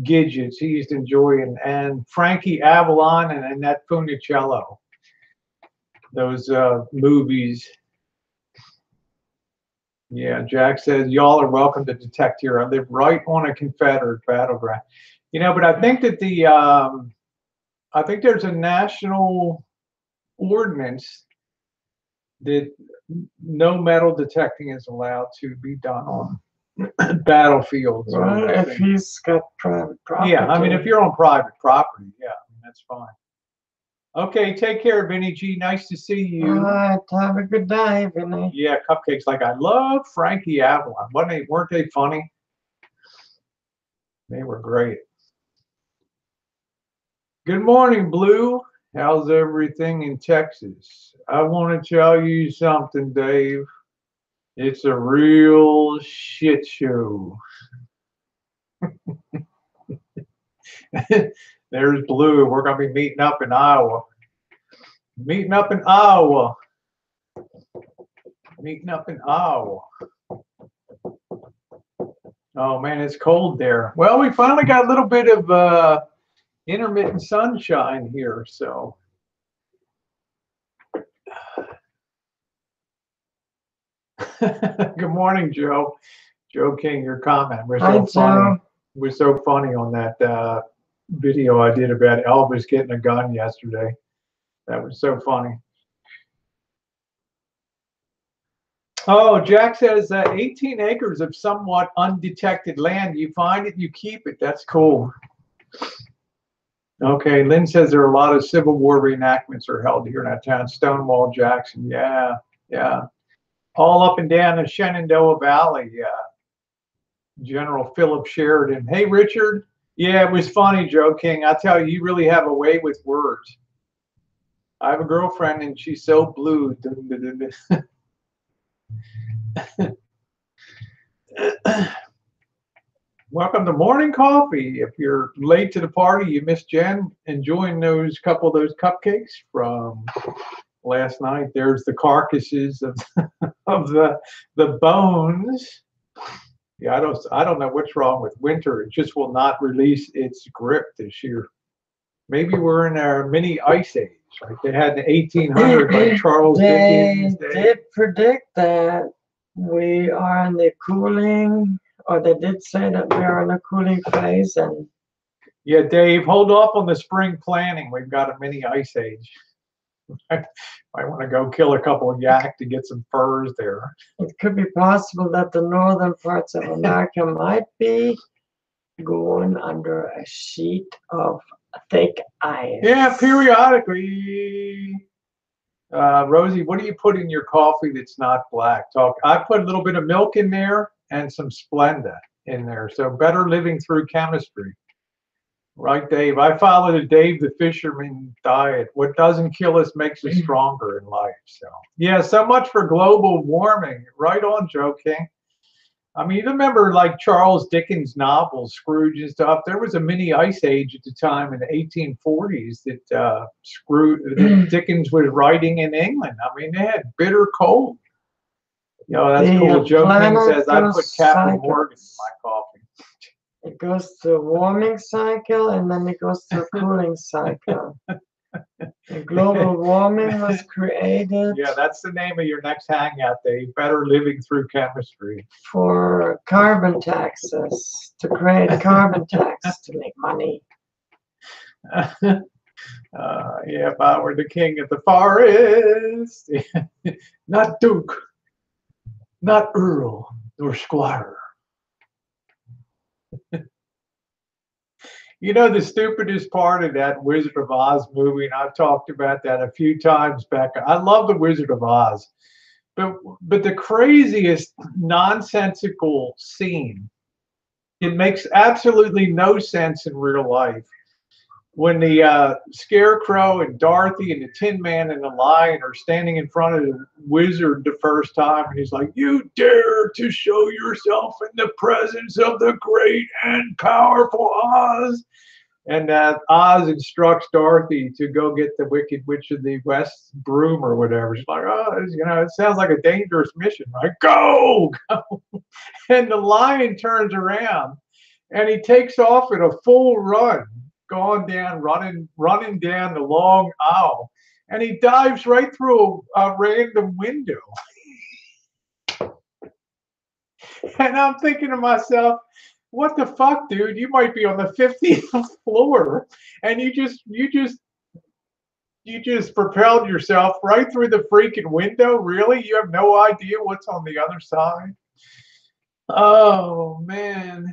Gidgets. He used to enjoy it. And Frankie Avalon and Annette Funicello. Those movies. Yeah, Jack says, y'all are welcome to detect here. I live right on a Confederate battleground. You know, but I think that I think there's a national ordinance that no metal detecting is allowed to be done on battlefields. Well, if he's got private property. Yeah, I mean, if you're on private property, yeah, I mean, that's fine. Okay, take care, Vinny G. Nice to see you. All right, have a good day, Vinny. Yeah, Cupcakes. Like, I love Frankie Avalon. Weren't they funny? They were great. Good morning, Blue. How's everything in Texas? I want to tell you something, Dave. It's a real shit show. There's Blue. We're going to be meeting up in Iowa. Meeting up in Iowa. Meeting up in Iowa. Oh, man, it's cold there. Well, we finally got a little bit of intermittent sunshine here, so. Good morning, Joe. Joe King, your comment. We're so funny on that video I did about Elvis getting a gun yesterday. That was so funny. Oh, Jack says 18 acres of somewhat undetected land. You find it, you keep it. That's cool. Okay, Lynn says there are a lot of Civil War reenactments are held here in that town. Stonewall Jackson, yeah, yeah. All up and down the Shenandoah Valley, yeah. General Philip Sheridan. Hey, Richard. Yeah, it was funny, Joe King. I tell you, you really have a way with words. I have a girlfriend, and she's so blue. Welcome to Morning Coffee. If you're late to the party, you missed Jen enjoying those couple of those cupcakes from last night. There's the carcasses of of the bones. Yeah, I don't know what's wrong with winter. It just will not release its grip this year. Maybe we're in our mini ice age, like they had in the 1800s, like Charles Dickens. They did predict that we are in the cooling, or they did say that we are in a cooling phase. And yeah, Dave, hold off on the spring planting. We've got a mini ice age. I want to go kill a couple of yak to get some furs there. It could be possible that the northern parts of America might be going under a sheet of thick ice. Yeah, periodically. Rosie, what do you put in your coffee that's not black? I put a little bit of milk in there and some Splenda in there. So better living through chemistry. Right, Dave? I follow the Dave the Fisherman diet. What doesn't kill us makes us stronger in life. So, yeah, so much for global warming. Right on, Joe King. I mean, you remember like Charles Dickens' novels, Scrooge and stuff. There was a mini ice age at the time in the 1840s that Dickens was writing in England. I mean, they had bitter cold. You know, that's cool. Joe King says I put Captain Morgan in my coffee. It goes to a warming cycle, and then it goes to a cooling cycle. The global warming was created. Yeah, that's the name of your next hangout, Dave. Better living through chemistry. For carbon taxes, to create carbon tax to make money. Yeah, if I were the king of the forest, not Duke, not Earl, nor Squire. You know, the stupidest part of that Wizard of Oz movie, and I've talked about that a few times, Becca. I love the Wizard of Oz, but the craziest nonsensical scene. It makes absolutely no sense in real life. When the Scarecrow and Dorothy and the Tin Man and the Lion are standing in front of the wizard the first time, and he's like, "You dare to show yourself in the presence of the great and powerful Oz." And Oz instructs Dorothy to go get the Wicked Witch of the West broom or whatever. She's like, "Oh, it sounds like a dangerous mission, right? Go, go!" And the Lion turns around and he takes off at a full run, going down, running down the long aisle, and he dives right through a random window. And I'm thinking to myself, what the fuck, dude? You might be on the 50th floor, and you just propelled yourself right through the freaking window. Really? You have no idea what's on the other side? Oh man.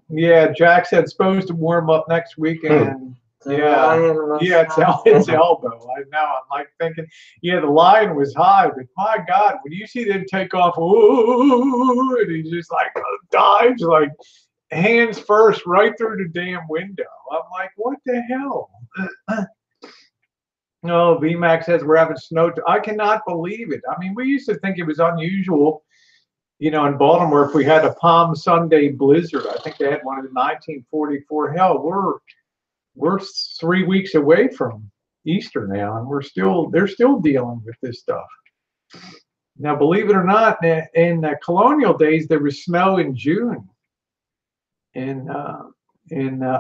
Yeah, Jack said supposed to warm up next weekend. Yeah, it's elbow. I know. I'm like thinking, yeah, the line was high, but my God, when you see them take off, ooh, and he just like dives like hands first right through the damn window. I'm like, what the hell? No, VMAX says we're having snow. I cannot believe it. I mean, we used to think it was unusual, you know, in Baltimore, if we had a Palm Sunday blizzard. I think they had one in 1944. Hell, we're 3 weeks away from Easter now, and they're still dealing with this stuff. Now, believe it or not, in the colonial days, there was snow in June in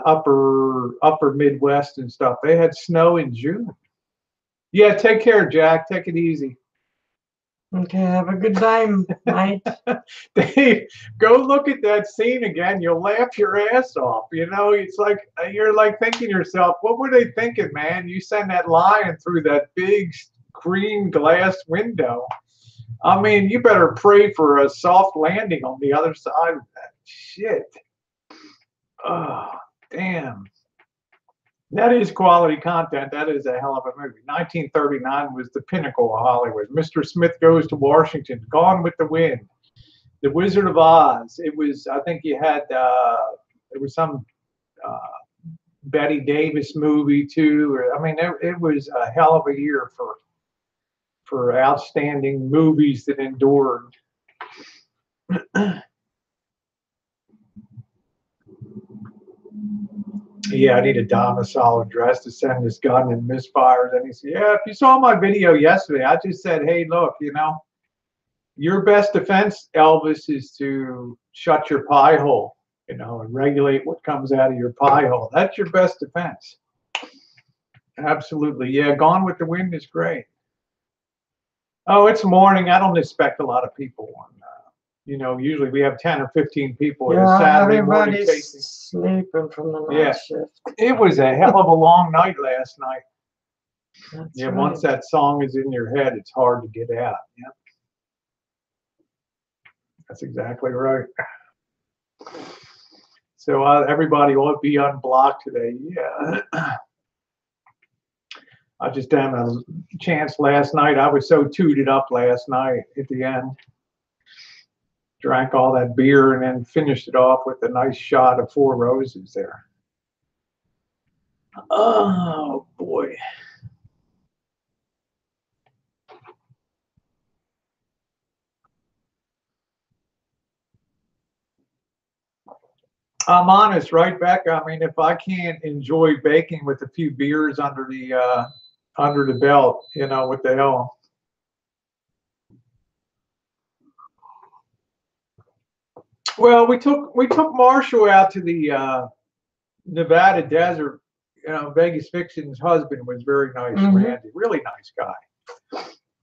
upper Midwest and stuff. They had snow in June. Yeah, take care, Jack. Take it easy. Okay, have a good time, mate. Dave, go look at that scene again. You'll laugh your ass off. You know, it's like you're like thinking to yourself, what were they thinking, man? You send that lion through that big green glass window. I mean, you better pray for a soft landing on the other side of that shit. Oh, damn. That is quality content. That is a hell of a movie. 1939 was the pinnacle of Hollywood. Mr. Smith Goes to Washington, Gone with the Wind, The Wizard of Oz. It was, I think you had, there was some Betty Davis movie too. I mean, it was a hell of a year for outstanding movies that endured. Yeah, I need a domicile address to send this gun and misfires. And he said, yeah, if you saw my video yesterday, I just said, hey, look, you know, your best defense, Elvis, is to shut your pie hole, you know, and regulate what comes out of your pie hole. That's your best defense. Absolutely. Yeah, Gone with the Wind is great. Oh, it's morning. I don't expect a lot of people on you know, usually we have 10 or 15 people in a Saturday morning. Everybody's sleeping from the night shift. It was a hell of a long night last night. That's yeah, right. Once that song is in your head, it's hard to get out. Yeah, that's exactly right. So everybody ought to be unblocked today. Yeah. I just had a chance last night. I was so tooted up last night at the end. Drank all that beer and then finished it off with a nice shot of Four Roses there. Oh, boy. I'm honest, right, Becca? I mean, if I can't enjoy baking with a few beers under the belt, you know, what the hell? Well, we took Marshall out to the Nevada desert. You know, Vegas Fiction's husband was very nice, Randy, really nice guy.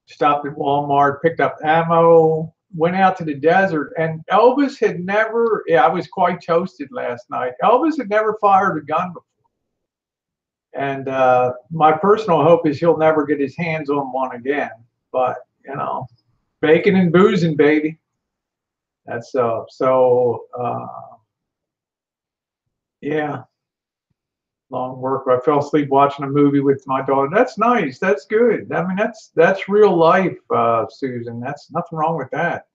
Stopped at Walmart, picked up ammo, went out to the desert, and Elvis had never, I was quite toasted last night. Elvis had never fired a gun before. And my personal hope is he'll never get his hands on one again. But, you know, bacon and boozing, baby. That's yeah. Long work. I fell asleep watching a movie with my daughter. That's nice. That's good. I mean, that's real life, Susan. That's nothing wrong with that.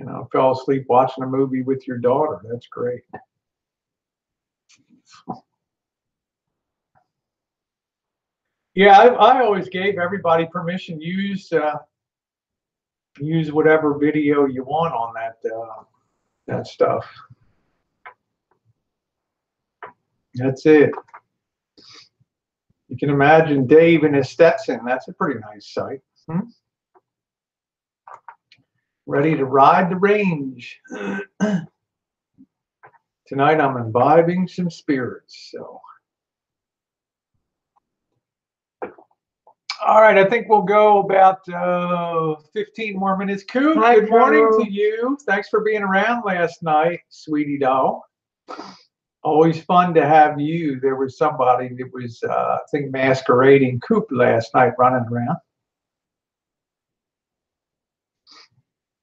You know, fell asleep watching a movie with your daughter. That's great. Yeah, I always gave everybody permission. Use whatever video you want on that stuff. That's it. You can imagine Dave in his Stetson. That's a pretty nice sight. Ready to ride the range. Tonight I'm imbibing some spirits. So, all right, I think we'll go about 15 more minutes. Coop, good morning to you. Thanks for being around last night, sweetie doll. Always fun to have you. There was somebody that was, I think, masquerading Coop last night running around.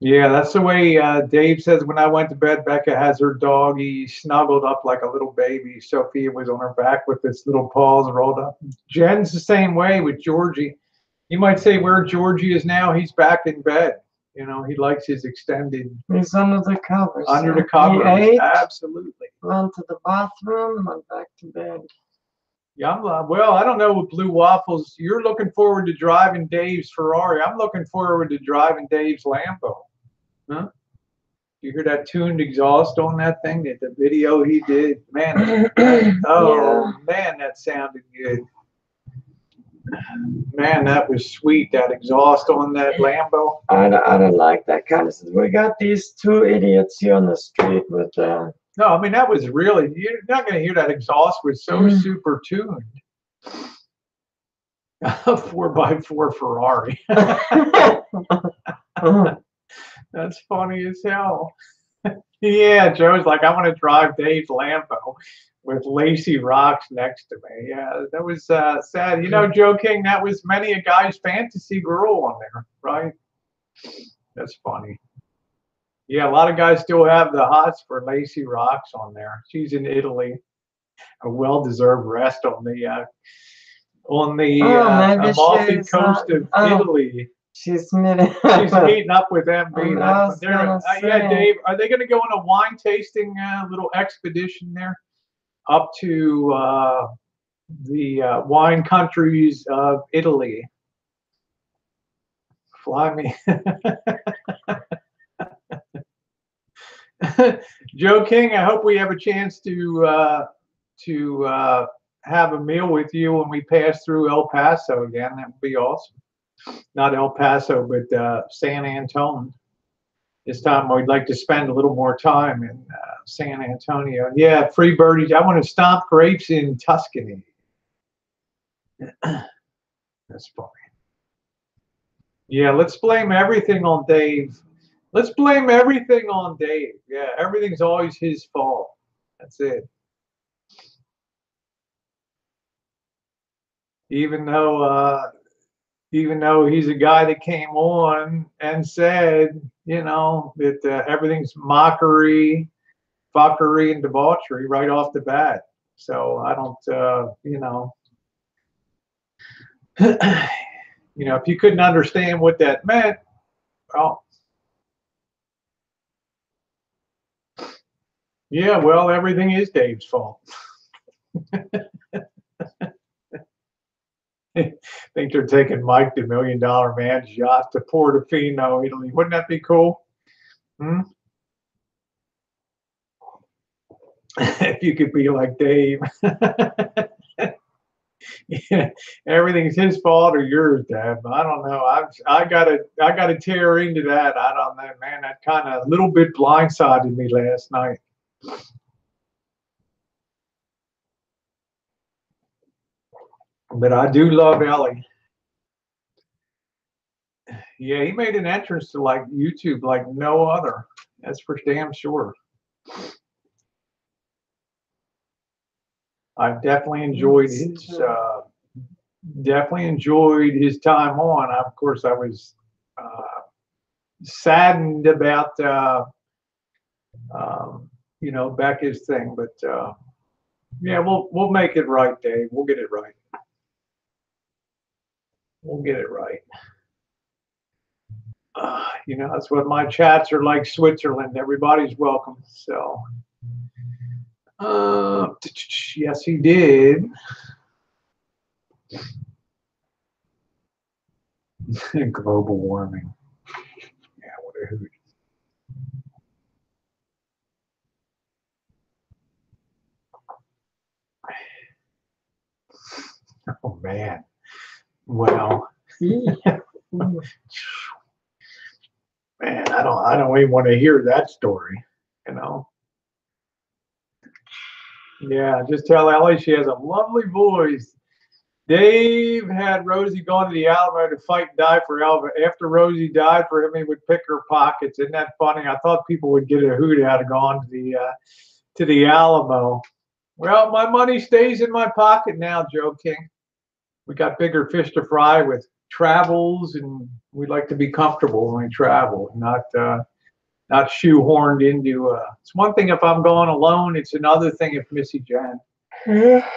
Yeah, that's the way Dave says when I went to bed, Becca has her doggy snuggled up like a little baby. Sophia was on her back with its little paws rolled up. Jen's the same way with Georgie. You might say where Georgie is now, he's back in bed. You know, he likes his extended. He's under the covers. Under the covers, he ate, absolutely. went to the bathroom, went back to bed. Yeah, well, I don't know with Blue Waffles. You're looking forward to driving Dave's Ferrari. I'm looking forward to driving Dave's Lambo. Huh? You hear that tuned exhaust on that thing? The video he did, man. Oh man, that sounded good. Man, that was sweet. That exhaust on that Lambo. I don't like that kind of stuff. We got these two idiots here on the street with. No, I mean that was really. You're not going to hear that exhaust was so super tuned. 4x4 Ferrari. That's funny as hell. Yeah, Joe's like, I want to drive Dave's Lambo with lacy rocks next to me. Yeah, that was sad. You know, Joe King, that was many a guy's fantasy girl on there, right? That's funny. Yeah, a lot of guys still have the hots for lacy rocks on there. She's in Italy. A well-deserved rest on the Amalfi Coast of Italy. She's meeting up with MB. Yeah, Dave, are they going to go on a wine tasting little expedition there up to the wine countries of Italy? Fly me. Joe King, I hope we have a chance to have a meal with you when we pass through El Paso again. That would be awesome. Not El Paso, but San Antonio. This time we'd like to spend a little more time in San Antonio. Yeah, free birdies. I want to stomp grapes in Tuscany. That's funny. Yeah, let's blame everything on Dave. Let's blame everything on Dave. Yeah, everything's always his fault. That's it. Even though he's a guy that came on and said, you know, that everything's mockery, fuckery, and debauchery right off the bat. So I don't, you know, if you couldn't understand what that meant, well, yeah, well, everything is Dave's fault. I think they're taking Mike the $1 Million Man's yacht to Portofino, Italy. Wouldn't that be cool? If you could be like Dave. Yeah, everything's his fault or yours, Dad. I don't know. I gotta tear into that. I don't know, man. That kind of a little bit blindsided me last night. But I do love Ellie. Yeah, he made an entrance to like YouTube like no other. That's for damn sure. I definitely enjoyed his time on. Of course, I was saddened about Becca's thing, but Yeah, we'll make it right, Dave. We'll get it right. We'll get it right. You know, that's what my chats are like Switzerland. Everybody's welcome. So, yes, he did. Global warming. Yeah, what a hoot. Oh man. Well, man, I don't even want to hear that story, you know. Yeah, just tell Ellie she has a lovely voice. Dave had Rosie gone to the Alamo to fight and die for Elva. After Rosie died for him, he would pick her pockets. Isn't that funny? I thought people would get a hoot out of going to the Alamo. Well, my money stays in my pocket now, Joe King. We got bigger fish to fry with travels, and we like to be comfortable when we travel, not shoehorned into. It's one thing if I'm going alone. It's another thing if Missy Jan. Yeah.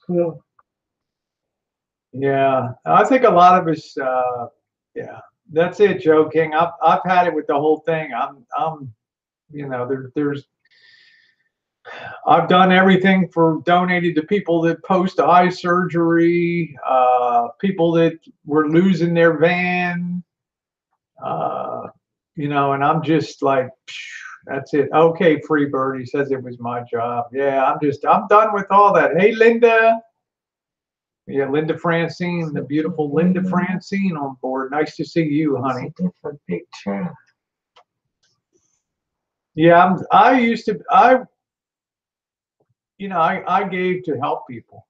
Cool. Yeah, I think a lot of us. Yeah, that's it, Joe King. I've had it with the whole thing. You know, there's I've done everything for donated to people that post eye surgery, people that were losing their van, you know, and I'm just like, that's it. Okay, Freebird, he says it was my job. Yeah, I'm done with all that. Hey, Linda. Yeah, Linda Francine, the beautiful Linda Francine on board. Nice to see you, honey. It's a big chair. Yeah, you know, I gave to help people.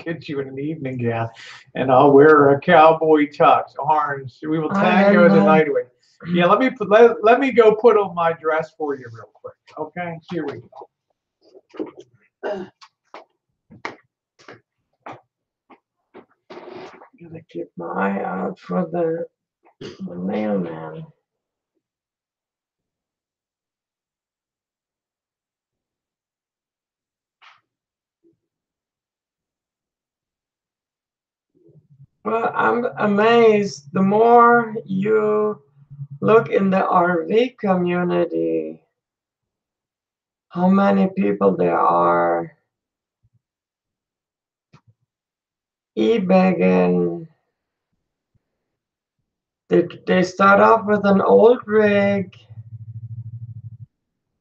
Get you an evening gown, and I'll wear a cowboy tux, orange. We will tango the night away. Yeah, let me go put on my dress for you real quick. Okay, here we go. Gotta keep my eye out for the mailman. Well, I'm amazed. The more you look in the RV community, how many people there are e-bagging. They start off with an old rig,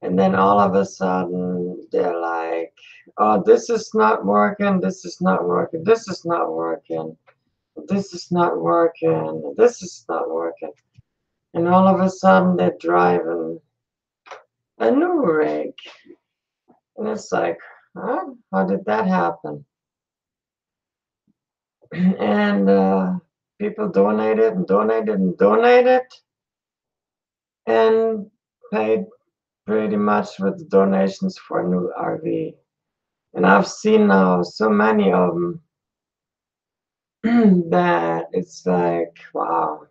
and then all of a sudden they're like, oh, this is not working, this is not working, this is not working, this is not working, this is not working. And all of a sudden they're driving a new rig. And it's like, huh? How did that happen? And people donated and donated and donated and paid pretty much with donations for a new RV. And I've seen now so many of them that it's like, wow.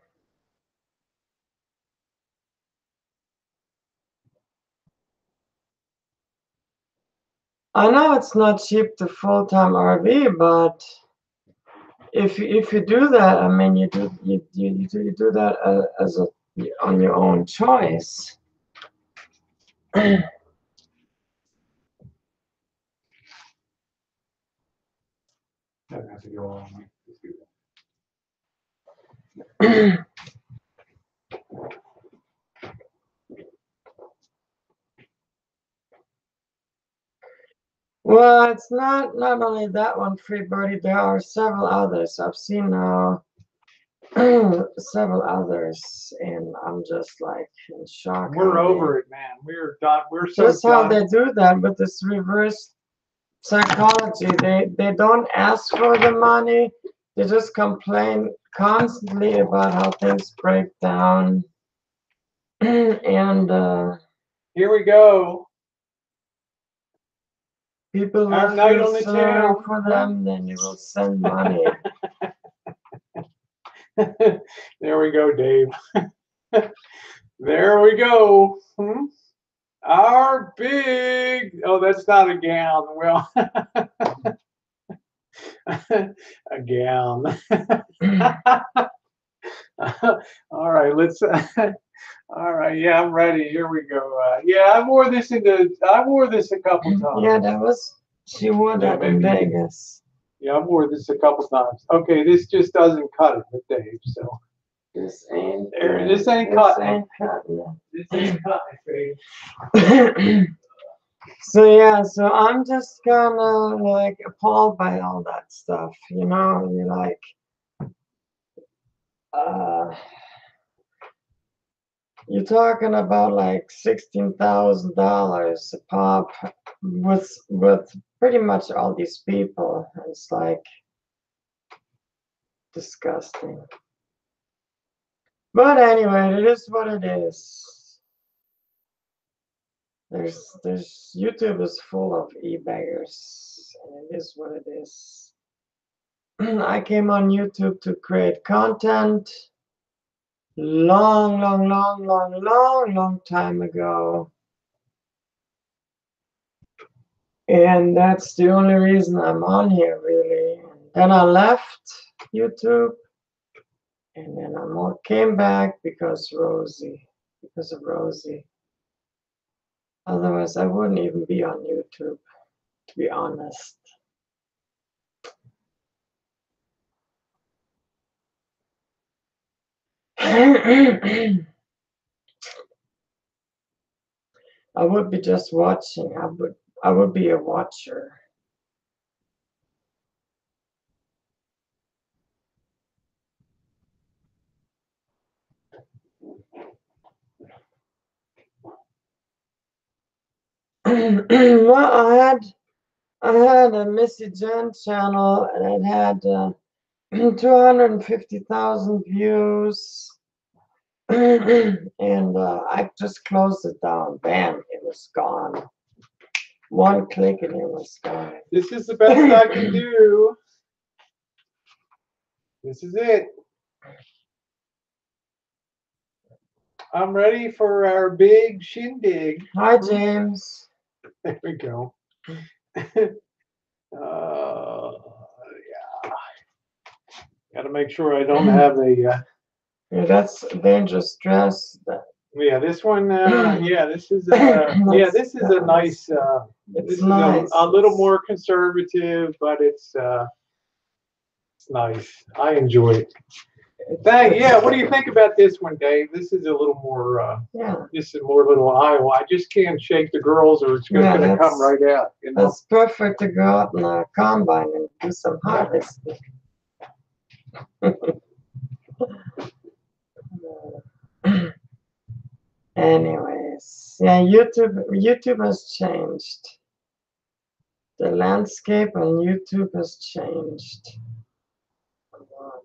I know it's not cheap to full-time RV, but if you do that, I mean, you do that as a on your own choice. That has to go on. Well, it's not only that one, Free Birdie. There are several others. I've seen now several others, and I'm just like in shock. We're over it, man. We're done. We're so Just how done. they do that with this reverse psychology. They don't ask for the money. They just complain constantly about how things break down. And Here we go. people Our will night on feel the sorry town. for them, then you will send money. There we go, Dave. There we go. Our big, oh, that's not a gown. Well, a gown. All right, let's. All right, yeah, I'm ready. Here we go. Yeah, I wore this a couple times. Yeah, that was, she wore that in Vegas. Yeah, I wore this a couple times. Okay, this just doesn't cut it with Dave, so. This ain't There, this ain't cutting. This ain't cutting. So yeah, so I'm just kind of like appalled by all that stuff, you know. You're like, you're talking about like $16,000 a pop with pretty much all these people. It's like disgusting. But anyway, it is what it is. There's YouTube is full of e-beggars, and it is what it is. I came on YouTube to create content long time ago. And that's the only reason I'm on here, really. Then I left YouTube, and then I came back because of Rosie. Otherwise, I wouldn't even be on YouTube, to be honest. I would be just watching. I would be a watcher. Well, I had a Missy Jen channel, and it had 250,000 views. And I just closed it down. Bam, it was gone. One click and it was gone. This is the best I can do. This is it. I'm ready for our big shindig. Hi, James. There we go. Yeah. Got to make sure I don't have a. Yeah, that's dangerous stress. Yeah, this one. Yeah, this is. Yeah, this is a nice. This is nice. A little more conservative, but it's nice. I enjoy it. Yeah, what do you think about this one, Dave? This is a little more. This is more little Iowa. I just can't shake the girls, or it's just going to come right out. You know? That's perfect to go out in a combine and do some harvesting. Anyways, yeah, YouTube has changed. The landscape on YouTube has changed a lot.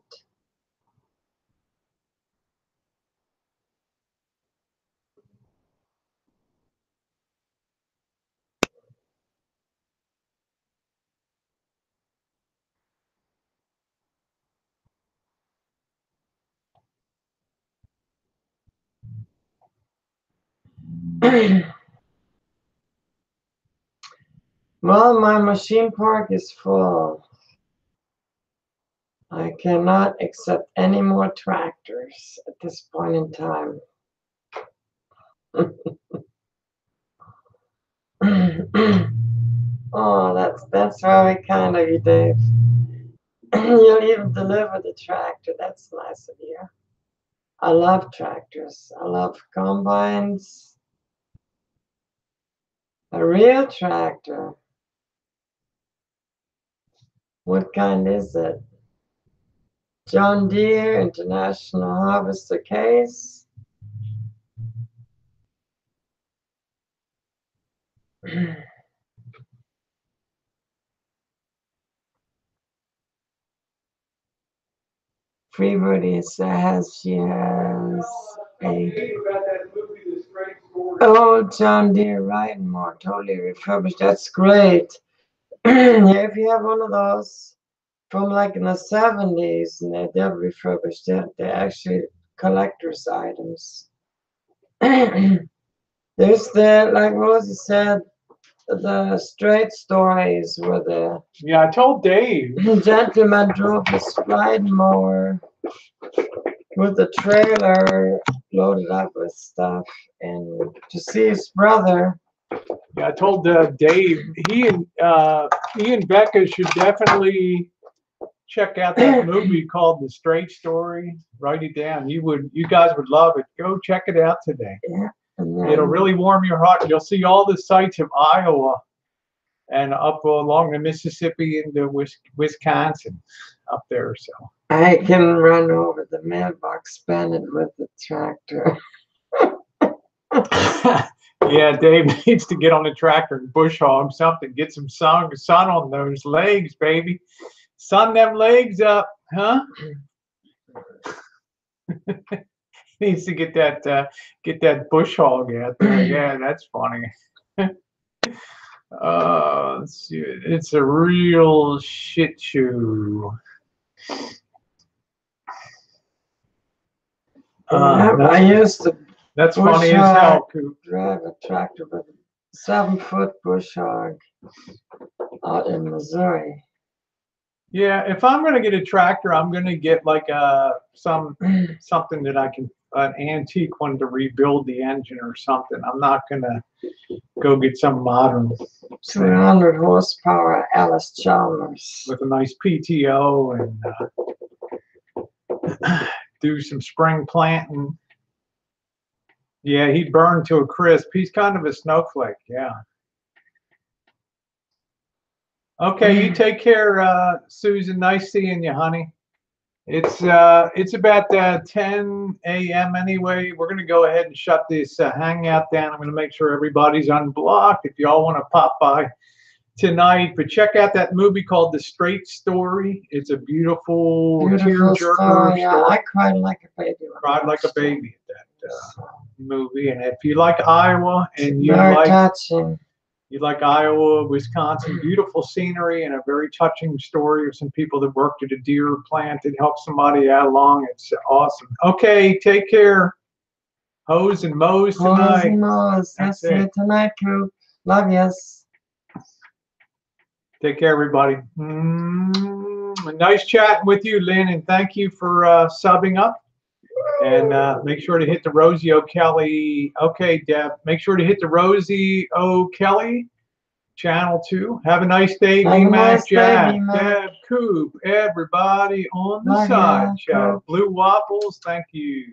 Well, my machine park is full. I cannot accept any more tractors at this point in time. Oh, that's very kind of you, Dave. You'll even deliver the tractor. That's nice of you. I love tractors. I love combines. A real tractor. What kind is it? John Deere International Harvester Case. Freebird she has a John Deere riding more, totally refurbished. That's great. Yeah, if you have one of those from like in the 70s, and they're refurbished, they're actually collector's items. They're There's the, like Rosie said, the straight stories where the Yeah, I told Dave. gentleman drove his ride mower with the trailer loaded up with stuff, and to see his brother. Yeah, I told Dave. He and Becca should definitely check out that movie called The Straight Story. Write it down. You guys would love it. Go check it out today. Yeah, and then, It'll really warm your heart. You'll see all the sights of Iowa and up along the Mississippi into Wisconsin up there. So I can run over the mailbox, span it with the tractor. yeah, Dave needs to get on the tractor and bush hog something. Get some sun on those legs, baby. Sun them legs up, huh? Needs to get that bush hog out there. Yeah, that's funny. Let's see. It's a real shit show. I used to That's funny as hell, Coop. drive a tractor with a 7-foot bush hog out in Missouri. Yeah, if I'm gonna get a tractor, I'm gonna get like something that I can an antique one to rebuild the engine or something. I'm not gonna go get some modern 200 horsepower Alice Chalmers with a nice PTO and do some spring planting. Yeah, he'd burn to a crisp. He's kind of a snowflake. Yeah. Okay, you take care, Susan. Nice seeing you, honey. It's about 10 a.m. anyway. We're gonna go ahead and shut this hangout down. I'm gonna make sure everybody's unblocked. If y'all want to pop by tonight, but check out that movie called The Straight Story. It's a beautiful tearjerker story. Yeah, I cried like a baby. Cried like a baby at that movie. And if you like Iowa and you like Iowa, Wisconsin, beautiful scenery and a very touching story of some people that worked at a deer plant and helped somebody out along. It's awesome. Okay, take care. Hose and Mo's tonight. Hose and Mo's. That's it tonight, Coop. Love yous. Take care, everybody. Nice chatting with you, Lynn, and thank you for subbing up. And make sure to hit the Rosie O'Kelly. Okay, Deb, make sure to hit the Rosie O'Kelly channel too. Have a nice day, B-Mac, Jack, Deb, Coop, everybody on the side chat. Blue Waffles, thank you.